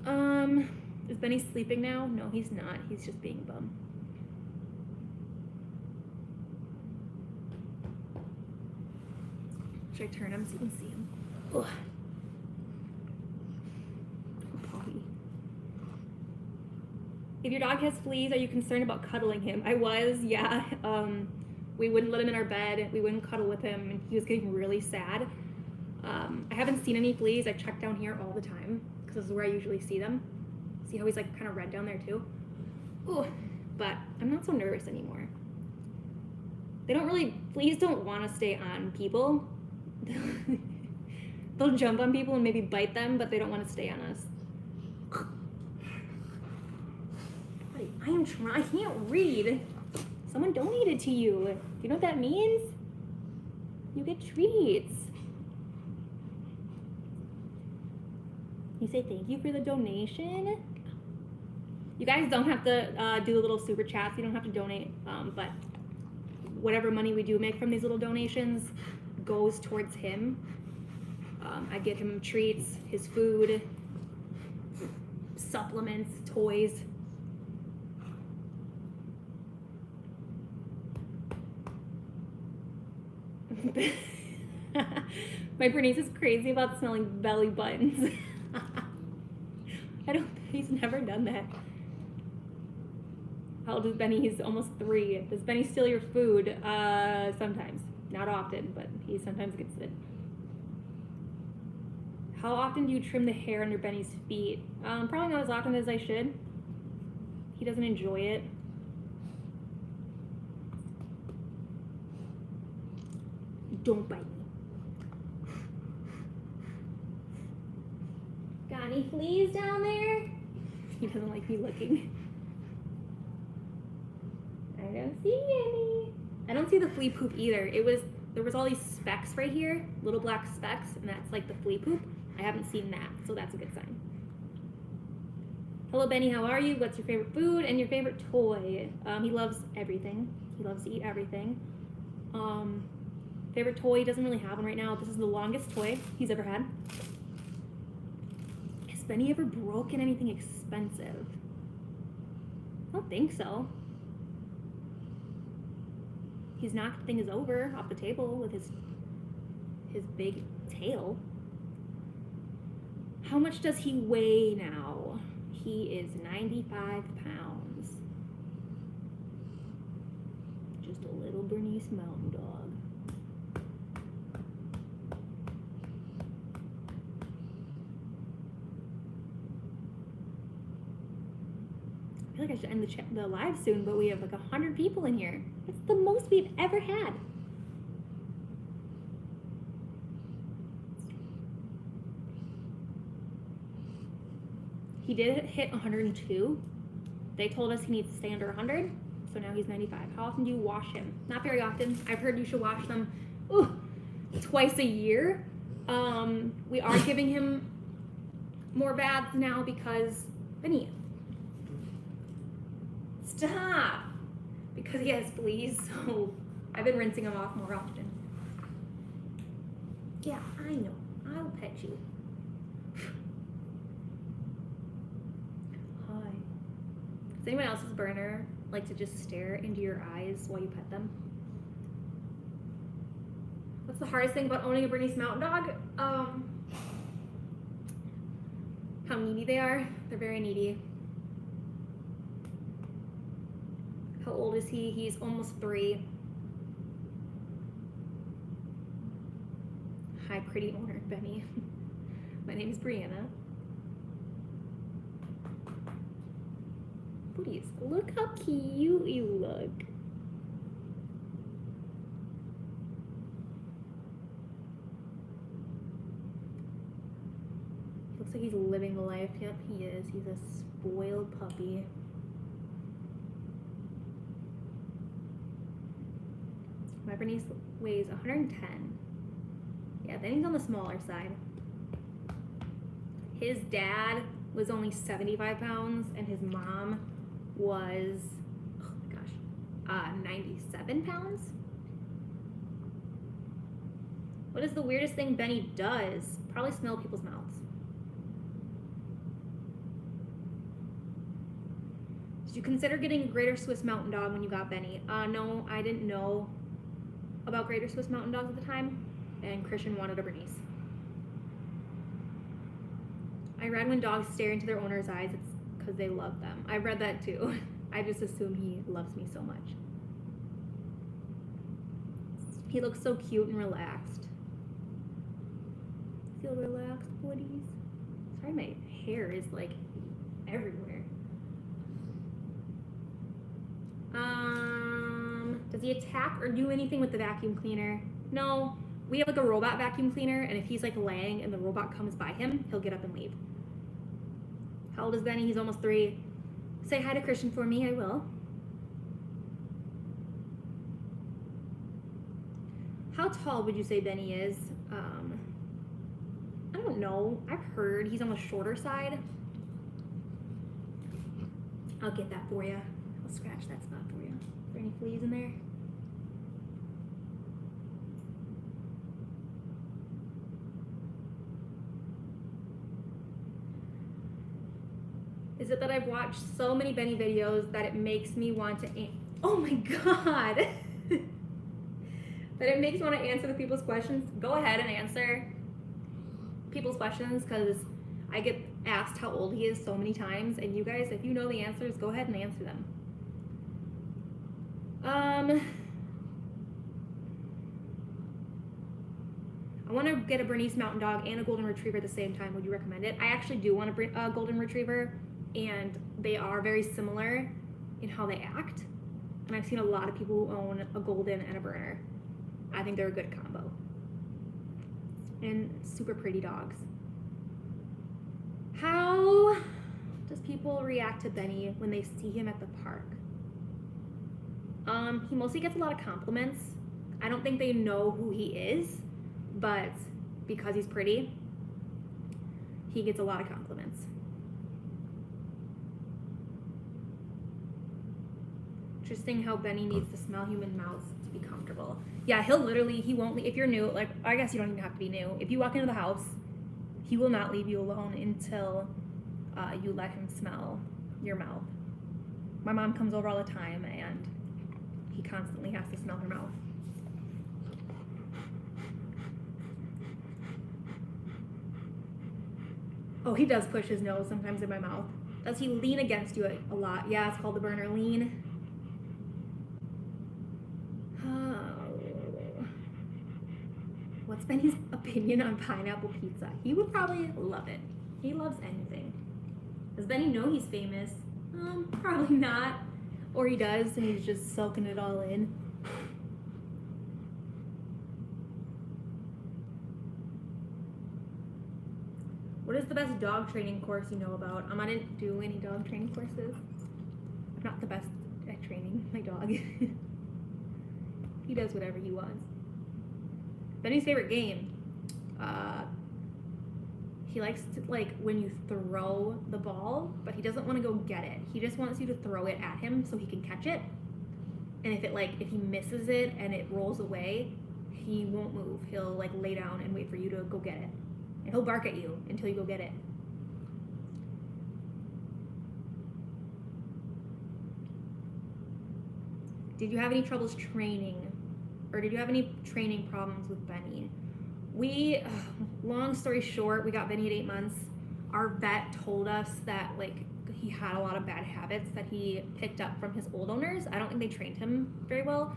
Is Benny sleeping now? No, he's not. He's just being a bum. Should I turn him so you can see him? Ugh. Poppy. If your dog has fleas, are you concerned about cuddling him? I was, yeah. We wouldn't let him in our bed. We wouldn't cuddle with him, and he was getting really sad. I haven't seen any fleas. I check down here all the time because this is where I usually see them. See how he's like kind of red down there too? Ooh, but I'm not so nervous anymore. Fleas don't want to stay on people. They'll jump on people and maybe bite them, but they don't want to stay on us. I am trying. I can't read. Someone donated to you. Do you know what that means? You get treats. You say thank you for the donation. You guys don't have to do the little super chats. You don't have to donate, but whatever money we do make from these little donations goes towards him. I get him treats, his food, supplements, toys. My Bernese is crazy about smelling belly buttons. He's never done that. How old is Benny? He's almost 3. Does Benny steal your food? Sometimes. Not often, but he sometimes gets it. How often do you trim the hair under Benny's feet? Probably not as often as I should. He doesn't enjoy it. Don't bite me. Got any fleas down there? He doesn't like me looking. I don't see any. I don't see the flea poop either. There was all these specks right here, little black specks, and that's like the flea poop. I haven't seen that, so that's a good sign. Hello, Benny, how are you? What's your favorite food and your favorite toy? He loves everything. He loves to eat everything. Favorite toy, he doesn't really have one right now. This is the longest toy he's ever had. Has Benny ever broken anything expensive? I don't think so. He's knocked things over off the table with his big tail. How much does he weigh now? He is 95 pounds. Just a little Bernese mountain dog. I feel like I should end the live soon, but we have like 100 people in here. That's the most we've ever had. He did hit 102. They told us he needs to stay under 100, so now he's 95. How often do you wash him? Not very often. I've heard you should wash them twice a year. We are giving him more baths now because Benny, stop! Because he has fleas, so I've been rinsing him off more often. Yeah, I know. I'll pet you. Hi. Does anyone else's Berner like to just stare into your eyes while you pet them? What's the hardest thing about owning a Bernese mountain dog? How needy they are. They're very needy. How old is he? He's almost 3. Hi, pretty owner, Benny. My name is Brianna. Booties, look how cute you look. Looks like he's living the life. Yep, he is. He's a spoiled puppy. My Bernese weighs 110. Yeah, then he's on the smaller side. His dad was only 75 pounds and his mom was 97 pounds. What is the weirdest thing Benny does? Probably smell people's mouths. Did you consider getting a Greater Swiss Mountain Dog when you got Benny? No, I didn't know about Greater Swiss Mountain Dogs at the time, and Christian wanted a Bernese. I read when dogs stare into their owner's eyes, it's because they love them. I read that too. I just assume he loves me so much. He looks so cute and relaxed. Feel relaxed, Woodies? Sorry, my hair is like everywhere. Does he attack or do anything with the vacuum cleaner? No. We have like a robot vacuum cleaner, and if he's like laying and the robot comes by him, he'll get up and leave. How old is Benny? He's almost 3. Say hi to Christian for me, I will. How tall would you say Benny is? I don't know. I've heard he's on the shorter side. I'll get that for you. I'll scratch that spot for you. Is there any fleas in there? Is it that I've watched so many Benny videos that it makes me want to oh my god! That it makes me want to answer the people's questions? Go ahead and answer people's questions, because I get asked how old he is so many times, and you guys, if you know the answers, go ahead and answer them. I want to get a Bernese Mountain Dog and a Golden Retriever at the same time. Would you recommend it? I actually do want a Golden Retriever, and they are very similar in how they act. And I've seen a lot of people who own a Golden and a Berner. I think they're a good combo. And super pretty dogs. How does people react to Benny when they see him at the park? He mostly gets a lot of compliments. I don't think they know who he is, but because he's pretty, he gets a lot of compliments. Interesting how Benny needs to smell human mouths to be comfortable. Yeah, he won't leave. If you're new, like, I guess you don't even have to be new. If you walk into the house, he will not leave you alone until you let him smell your mouth. My mom comes over all the time, and he constantly has to smell her mouth. Oh, he does push his nose sometimes in my mouth. Does he lean against you a lot? Yeah, it's called the Berner lean. What's Benny's opinion on pineapple pizza? He would probably love it. He loves anything. Does Benny know he's famous? Probably not. Or he does, and he's just soaking it all in. What is the best dog training course you know about? I didn't do any dog training courses. I'm not the best at training my dog. He does whatever he wants. Benny's favorite game. He likes to, like, when you throw the ball, but he doesn't want to go get it. He just wants you to throw it at him so he can catch it. And if he misses it and it rolls away, he won't move. He'll like lay down and wait for you to go get it. And he'll bark at you until you go get it. Did you have any troubles training? Or did you have any training problems with Benny? Long story short, we got Benny at 8 months. Our vet told us that like he had a lot of bad habits that he picked up from his old owners. I don't think they trained him very well.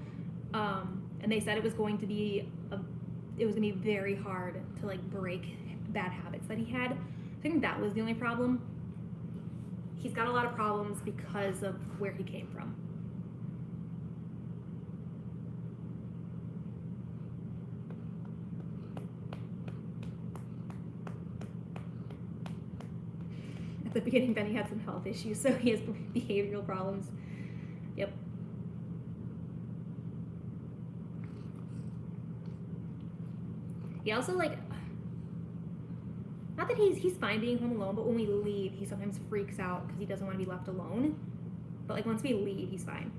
And they said it was going to be very hard to like break bad habits that he had. I think that was the only problem. He's got a lot of problems because of where he came from. At the beginning, Benny had some health issues, so he has behavioral problems. Yep. He also, like, not that he's fine being home alone, but when we leave, he sometimes freaks out because he doesn't want to be left alone. But, like, once we leave, he's fine.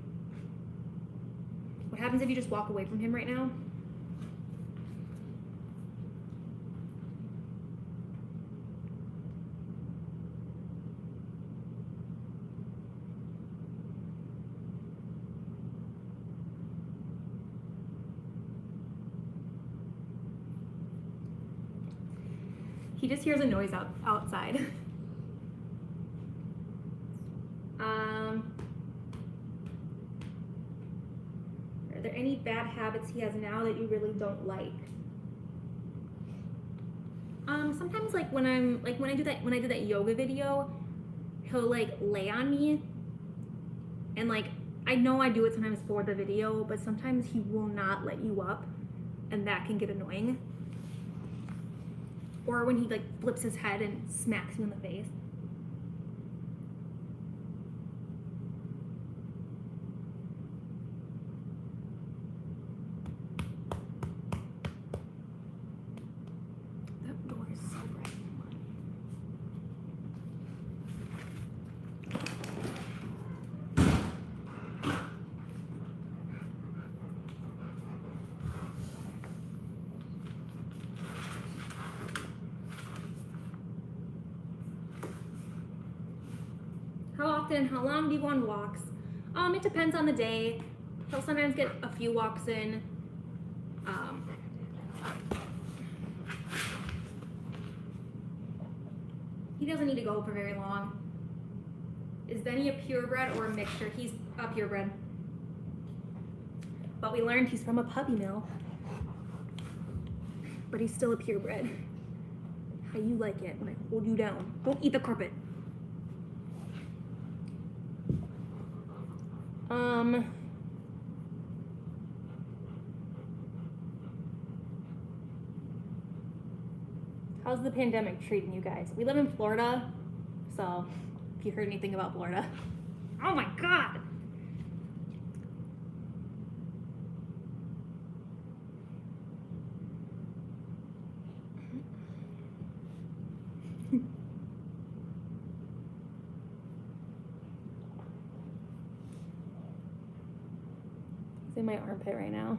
happens if you just walk away from him right now? He just hears a noise outside. Are there any bad habits he has now that you really don't like? Sometimes like when I do that yoga video, he'll like lay on me, and like I know I do it sometimes for the video, but sometimes he will not let you up, and that can get annoying. Or when he like flips his head and smacks you in the face. That door is so bright. How often, how long do you go on walks? It depends on the day. He'll sometimes get a few walks in. He doesn't need to go for very long. Is Benny a purebred or a mixture? He's a purebred. But we learned he's from a puppy mill. But he's still a purebred. How you like it when I hold you down. Don't eat the carpet. How's the pandemic treating you guys? We live in Florida, so if you heard anything about Florida. Oh my God! It's in my armpit right now.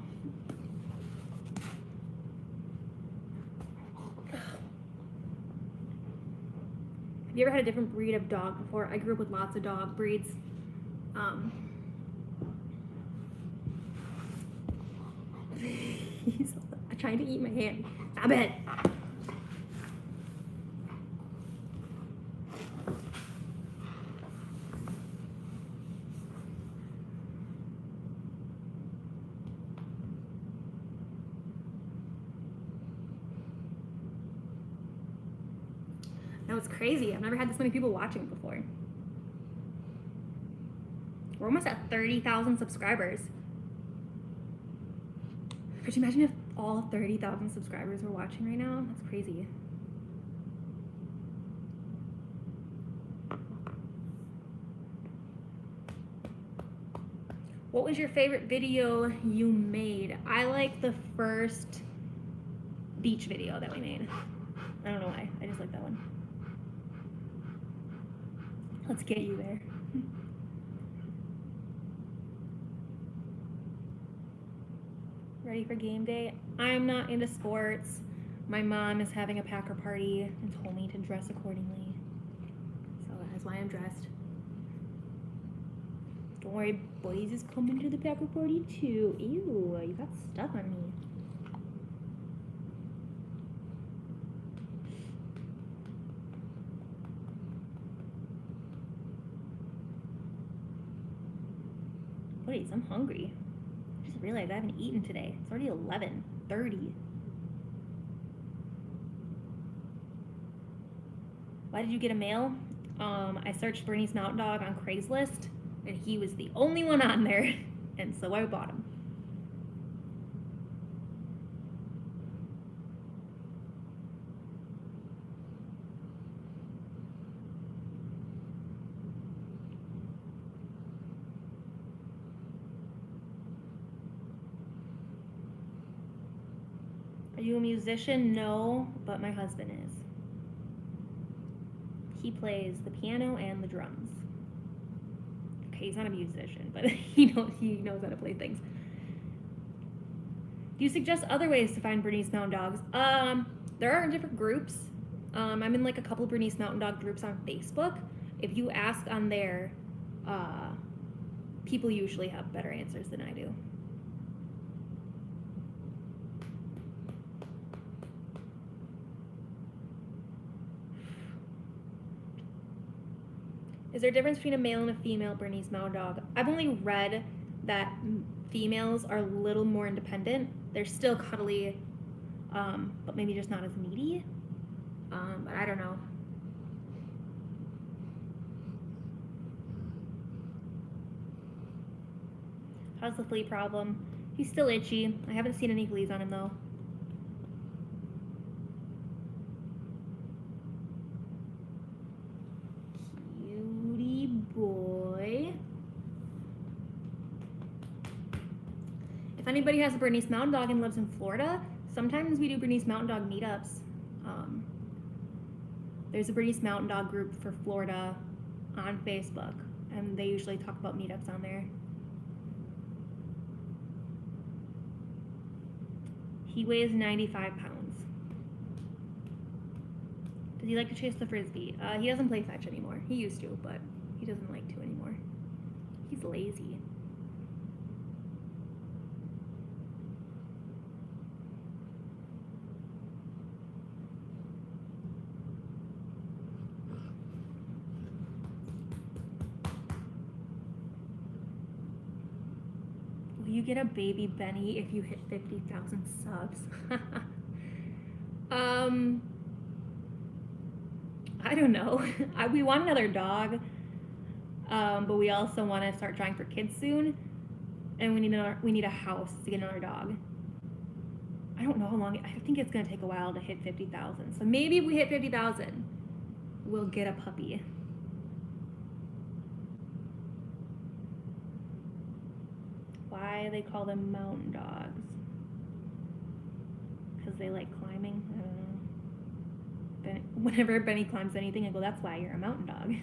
Have you ever had a different breed of dog before? I grew up with lots of dog breeds. He's trying to eat my hand. Stop it! No, it's crazy. I've never had this many people watching before. We're almost at 30,000 subscribers. Could you imagine if all 30,000 subscribers were watching right now? That's crazy. What was your favorite video you made? I like the first beach video that we made. I don't know why. I just like that one. Let's get you there. Ready for game day? I'm not into sports. My mom is having a Packer party and told me to dress accordingly. So that's why I'm dressed. Don't worry, boys is coming to the Packer party too. Ew, you got stuff on me. Please, I'm hungry. I just realized I haven't eaten today. It's already 11:30. Why did you get a male? I searched Bernese Mountain Dog on Craigslist, and he was the only one on there, and so I bought him. Are you a musician? No, but my husband is. He plays the piano and the drums. Okay, he's not a musician, but he knows how to play things. Do you suggest other ways to find Bernese Mountain Dogs? There are different groups. I'm in like a couple Bernese Mountain Dog groups on Facebook. If you ask on there, people usually have better answers than I do. Is there a difference between a male and a female Bernese Mountain Dog? I've only read that females are a little more independent. They're still cuddly, but maybe just not as needy. But I don't know. How's the flea problem? He's still itchy. I haven't seen any fleas on him though. Cutie boy. If anybody has a Bernese Mountain Dog and lives in Florida, sometimes we do Bernese Mountain Dog meetups. There's a Bernese Mountain Dog group for Florida on Facebook, and they usually talk about meetups on there. He weighs 95 pounds. Does he like to chase the frisbee? He doesn't play fetch anymore. He used to, but he doesn't like to anymore. He's lazy. Will you get a baby Benny if you hit 50,000 subs? I don't know. We want another dog, but we also want to start trying for kids soon, and we need a house to get another dog. I don't know how long. I think it's gonna take a while to hit 50,000. So maybe if we hit 50,000, we'll get a puppy. Why they call them mountain dogs? Because they like climbing. I don't know. Whenever Benny climbs anything, I go, "That's why you're a mountain dog."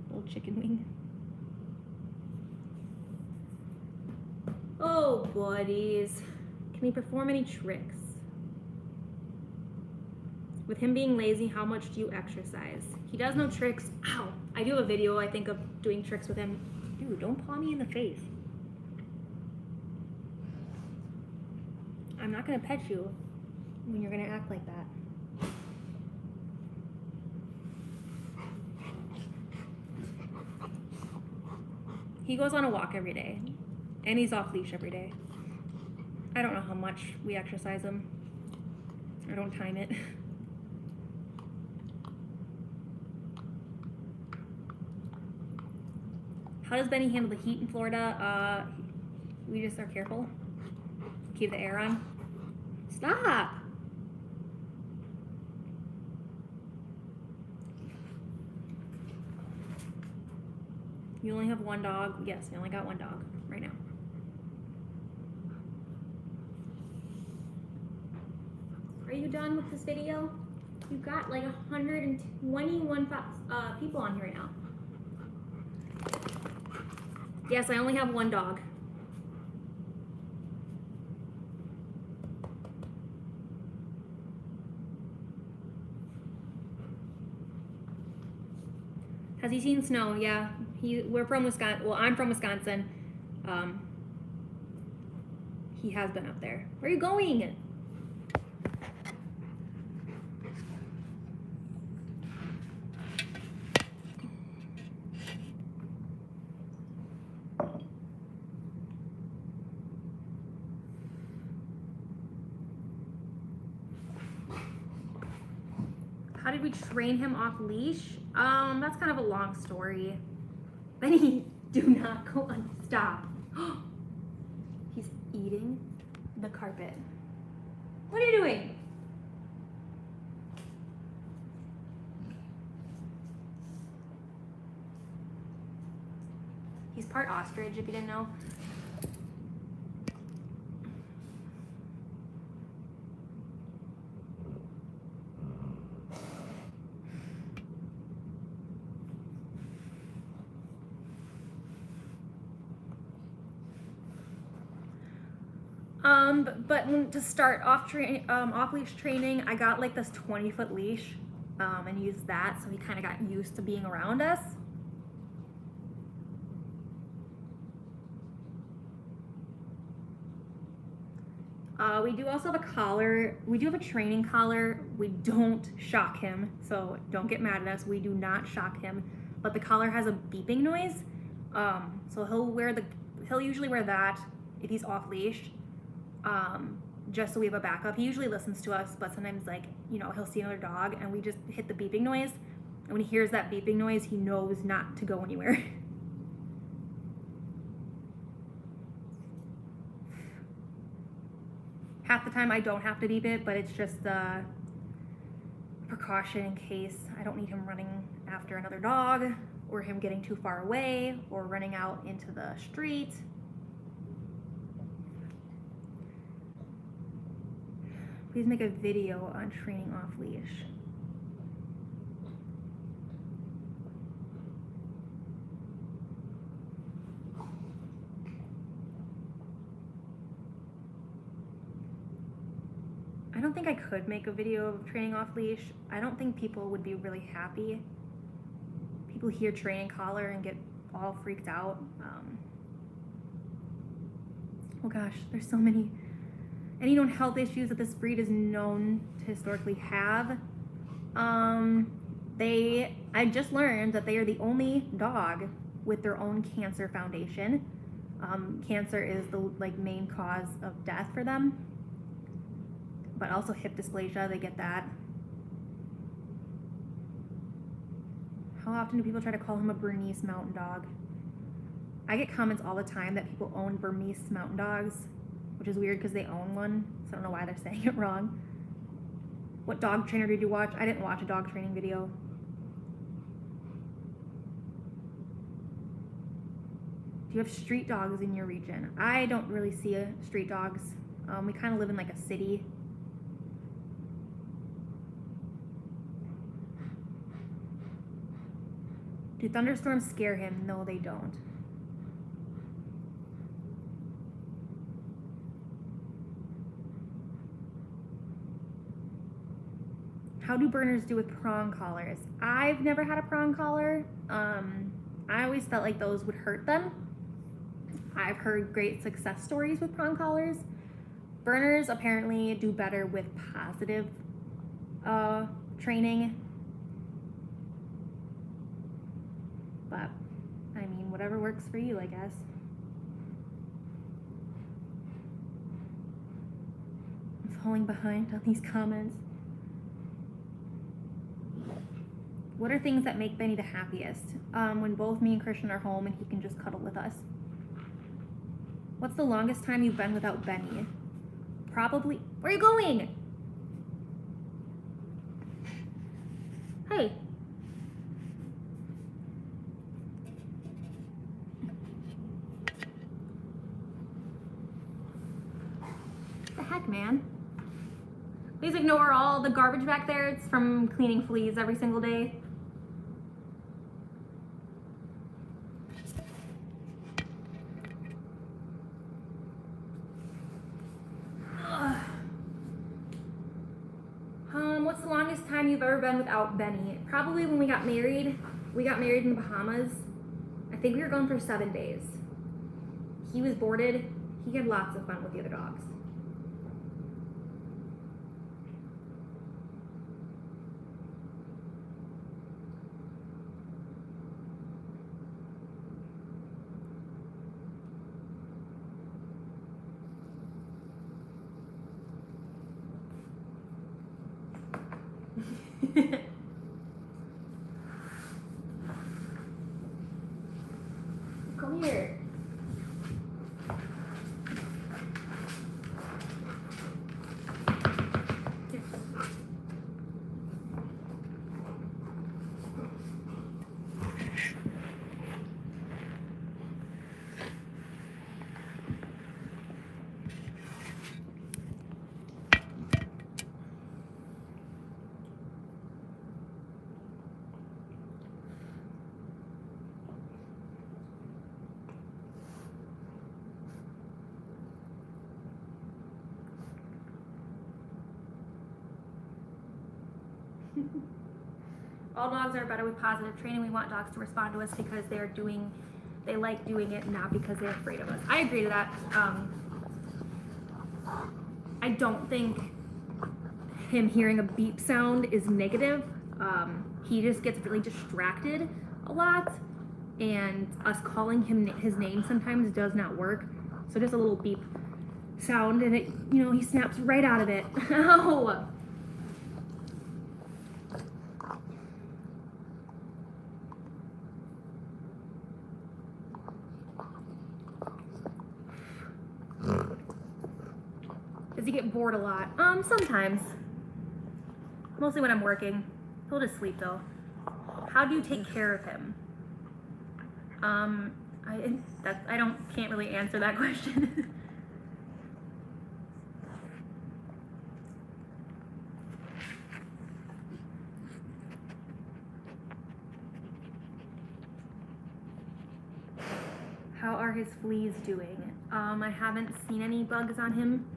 Little chicken wing. Oh, buddies. Can he perform any tricks? With him being lazy, how much do you exercise? He does no tricks. Ow! I do a video, I think, of doing tricks with him. Dude, don't paw me in the face. I'm not gonna pet you when you're gonna act like that. He goes on a walk every day, and he's off leash every day. I don't know how much we exercise him. I don't time it. How does Benny handle the heat in Florida? We just are careful. Keep the air on. Stop! You only have one dog? Yes, we only got one dog right now. Are you done with this video? You've got like 121 people on here right now. Yes, I only have one dog. Has he seen snow? Yeah. We're from Wisconsin. Well, I'm from Wisconsin. He has been up there. Where are you going? How did we train him off leash? That's kind of a long story. Benny, do not go on. Stop. He's eating the carpet. What are you doing? He's part ostrich, if you didn't know. But to start off leash training, I got like this 20-foot leash, and used that, so he kind of got used to being around us. We do also have a collar. We do have a training collar. We don't shock him, so don't get mad at us. We do not shock him, but the collar has a beeping noise. So he'll usually wear that if he's off leash, just so we have a backup. He usually listens to us, but sometimes, like, you know, he'll see another dog and we just hit the beeping noise, and when he hears that beeping noise, he knows not to go anywhere. Half the time I don't have to beep it, but it's just a precaution in case I don't need him running after another dog, or him getting too far away, or running out into the street. Please make a video on training off leash. I don't think I could make a video of training off leash. I don't think people would be really happy. People hear training collar and get all freaked out. Oh gosh, there's so many any known health issues that this breed is known to historically have. I just learned that they are the only dog with their own cancer foundation. Cancer is the main cause of death for them, but also hip dysplasia, they get that. How often do people try to call him a Bernese mountain dog? I get comments all the time that people own Bernese mountain dogs, which is weird because they own one, so I don't know why they're saying it wrong. What dog trainer did you watch? I didn't watch a dog training video. Do you have street dogs in your region? I don't really see street dogs. We kind of live in like a city. Do thunderstorms scare him? No, they don't. How do Berners do with prong collars? I've never had a prong collar. I always felt like those would hurt them. I've heard great success stories with prong collars. Berners apparently do better with positive training. But, I mean, whatever works for you, I guess. I'm falling behind on these comments. What are things that make Benny the happiest? When both me and Christian are home and he can just cuddle with us. What's the longest time you've been without Benny? Probably. Where are you going? Hey. What the heck, man? Please ignore all the garbage back there. It's from cleaning fleas every single day. What's the longest time you've ever been without Benny? Probably when we got married. We got married in the Bahamas. I think we were gone for 7 days. He was boarded. He had lots of fun with the other dogs. Come here. All dogs are better with positive training. We want dogs to respond to us because they like doing it, not because they're afraid of us. I agree to that. I don't think him hearing a beep sound is negative. He just gets really distracted a lot, and us calling him his name sometimes does not work. So just a little beep sound, and it, he snaps right out of it. Ow! Does he get bored a lot? Sometimes. Mostly when I'm working. He'll just sleep though. How do you take care of him? I can't really answer that question. How are his fleas doing? I haven't seen any bugs on him,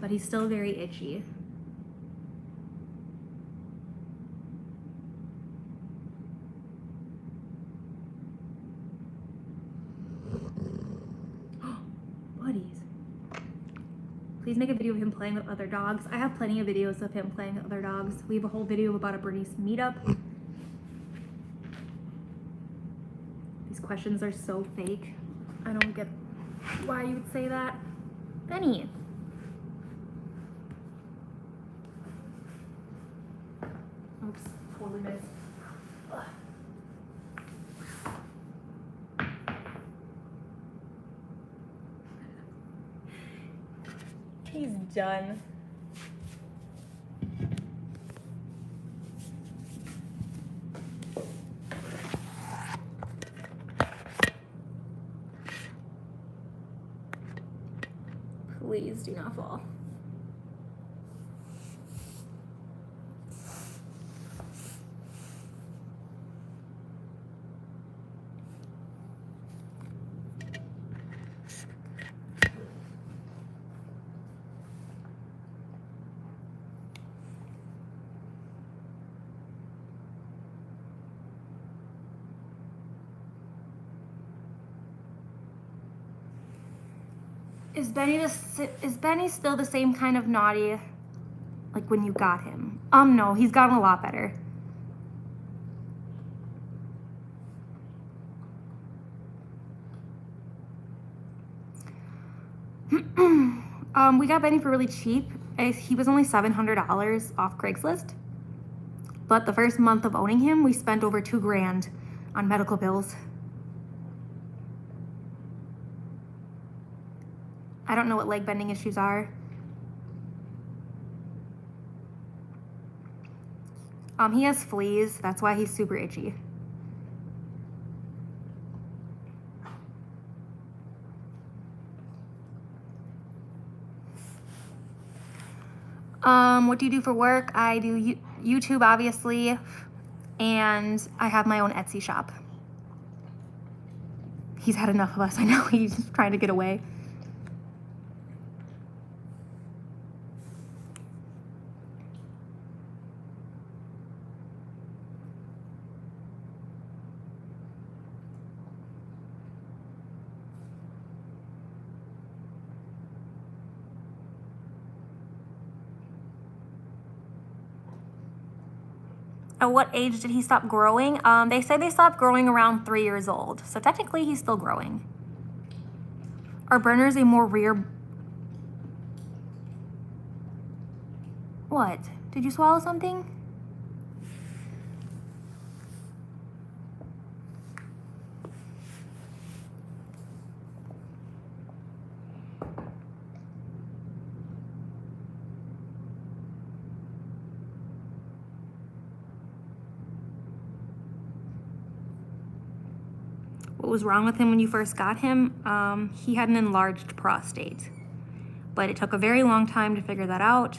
but he's still very itchy. Buddies. Please make a video of him playing with other dogs. I have plenty of videos of him playing with other dogs. We have a whole video about a Bernese meetup. These questions are so fake. I don't get why you would say that. Benny. Oops, totally missed. Ugh. He's done. Please do not fall. Is Benny still the same kind of naughty like when you got him? No, he's gotten a lot better. We got Benny for really cheap. He was only $700 off Craigslist. But the first month of owning him, we spent over $2,000 on medical bills. I don't know what leg bending issues are. He has fleas. That's why he's super itchy. What do you do for work? I do YouTube, obviously, and I have my own Etsy shop. He's had enough of us. I know he's trying to get away. At what age did he stop growing? They say they stopped growing around 3 years old. So technically he's still growing. Are Berners a more rare... What? Did you swallow something? What was wrong with him when you first got him? He had an enlarged prostate, but it took a very long time to figure that out.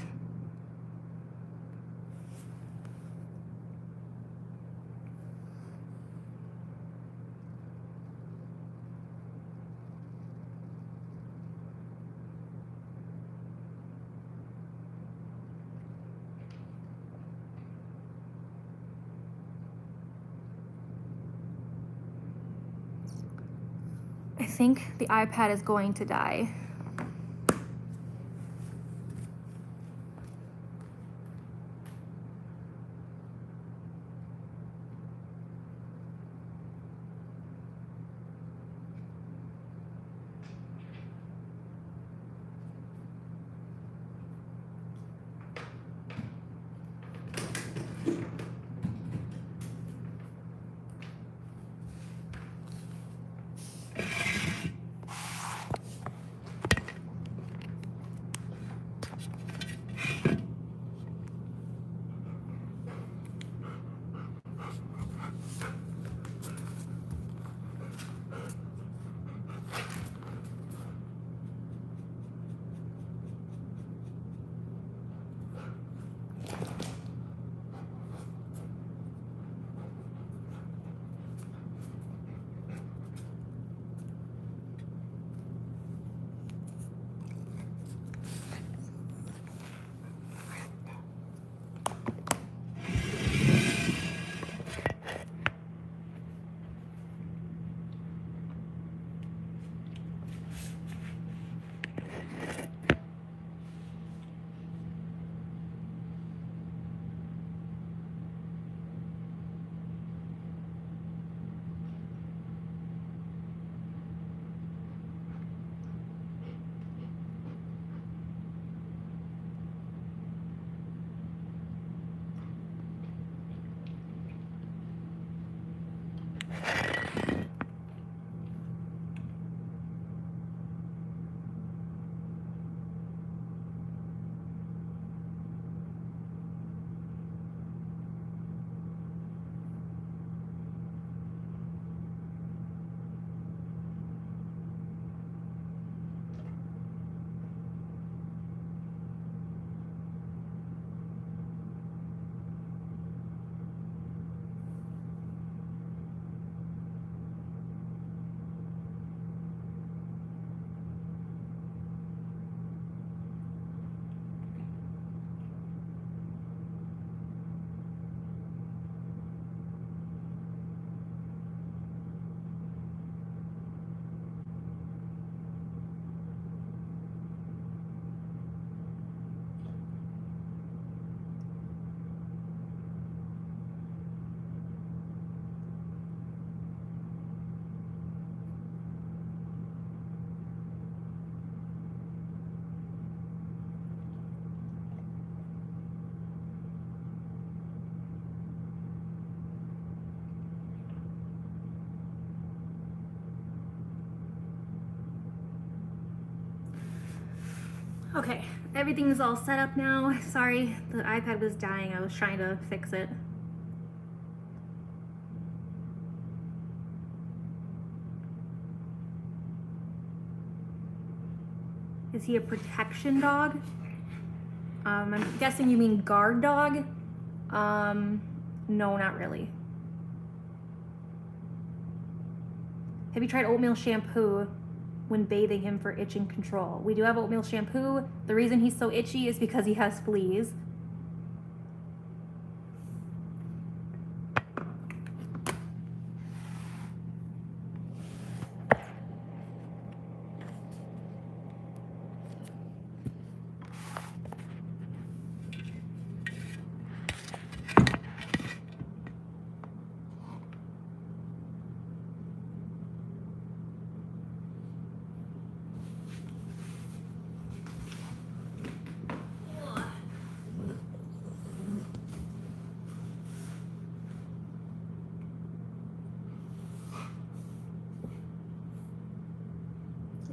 I think the iPad is going to die. Okay, everything's all set up now. Sorry, the iPad was dying. I was trying to fix it. Is he a protection dog? I'm guessing you mean guard dog? No, not really. Have you tried oatmeal shampoo when bathing him for itching control? We do have oatmeal shampoo. The reason he's so itchy is because he has fleas.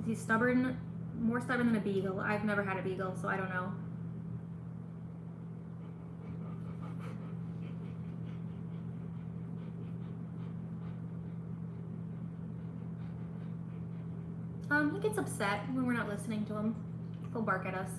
Is he stubborn? More stubborn than a beagle. I've never had a beagle, so I don't know. He gets upset when we're not listening to him. He'll bark at us.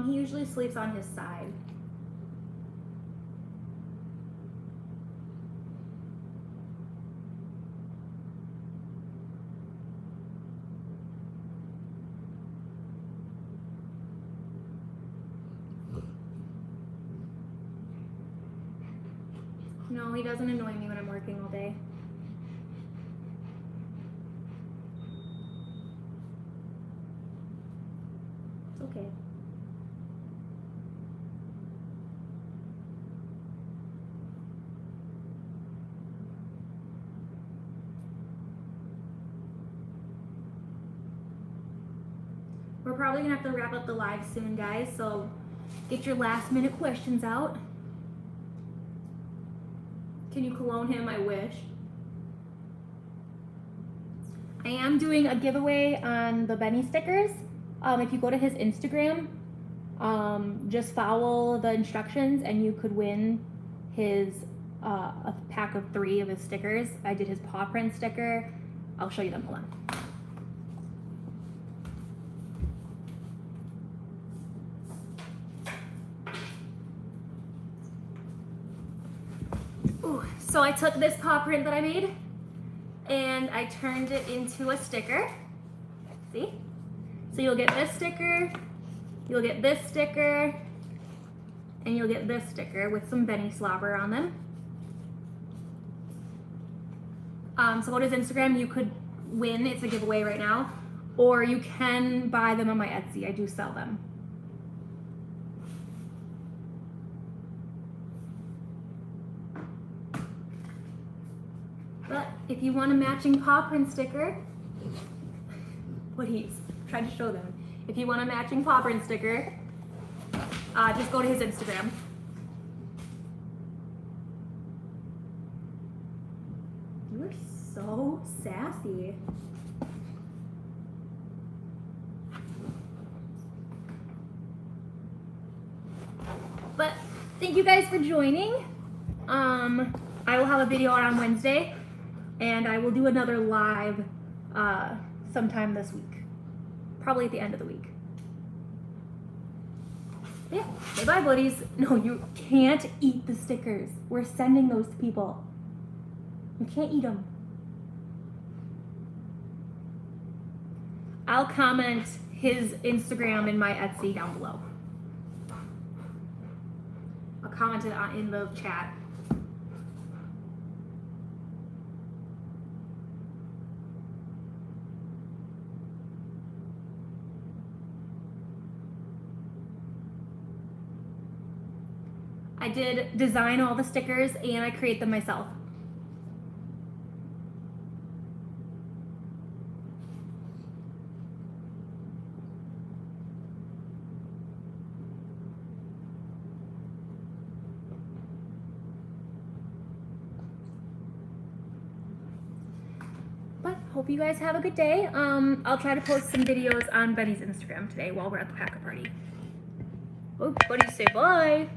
He usually sleeps on his side. No, he doesn't annoy me when I'm working all day. It's okay. We're probably gonna have to wrap up the live soon, guys, so get your last minute questions out. Can you clone him? I wish. I am doing a giveaway on the Benny stickers. If you go to his Instagram, just follow the instructions and you could win his a pack of 3 of his stickers. I did his paw print sticker. I'll show you them. Hold on. Ooh, so I took this paw print that I made and I turned it into a sticker. See? So you'll get this sticker, you'll get this sticker, and you'll get this sticker with some Benny slobber on them. So go to his Instagram, you could win, it's a giveaway right now, or you can buy them on my Etsy, I do sell them. But if you want a matching paw print sticker, what he's trying to show them. If you want a matching paw print sticker, just go to his Instagram. You are so sassy. But thank you guys for joining. I will have a video out on Wednesday, and I will do another live sometime this week. Probably at the end of the week. Yeah, say bye, buddies. No, you can't eat the stickers. We're sending those to people. You can't eat them. I'll comment his Instagram and my Etsy down below. I'll comment it in the chat. I did design all the stickers and I create them myself. But hope you guys have a good day. I'll try to post some videos on Benny's Instagram today while we're at the pack-a party. Oh, buddies, say bye.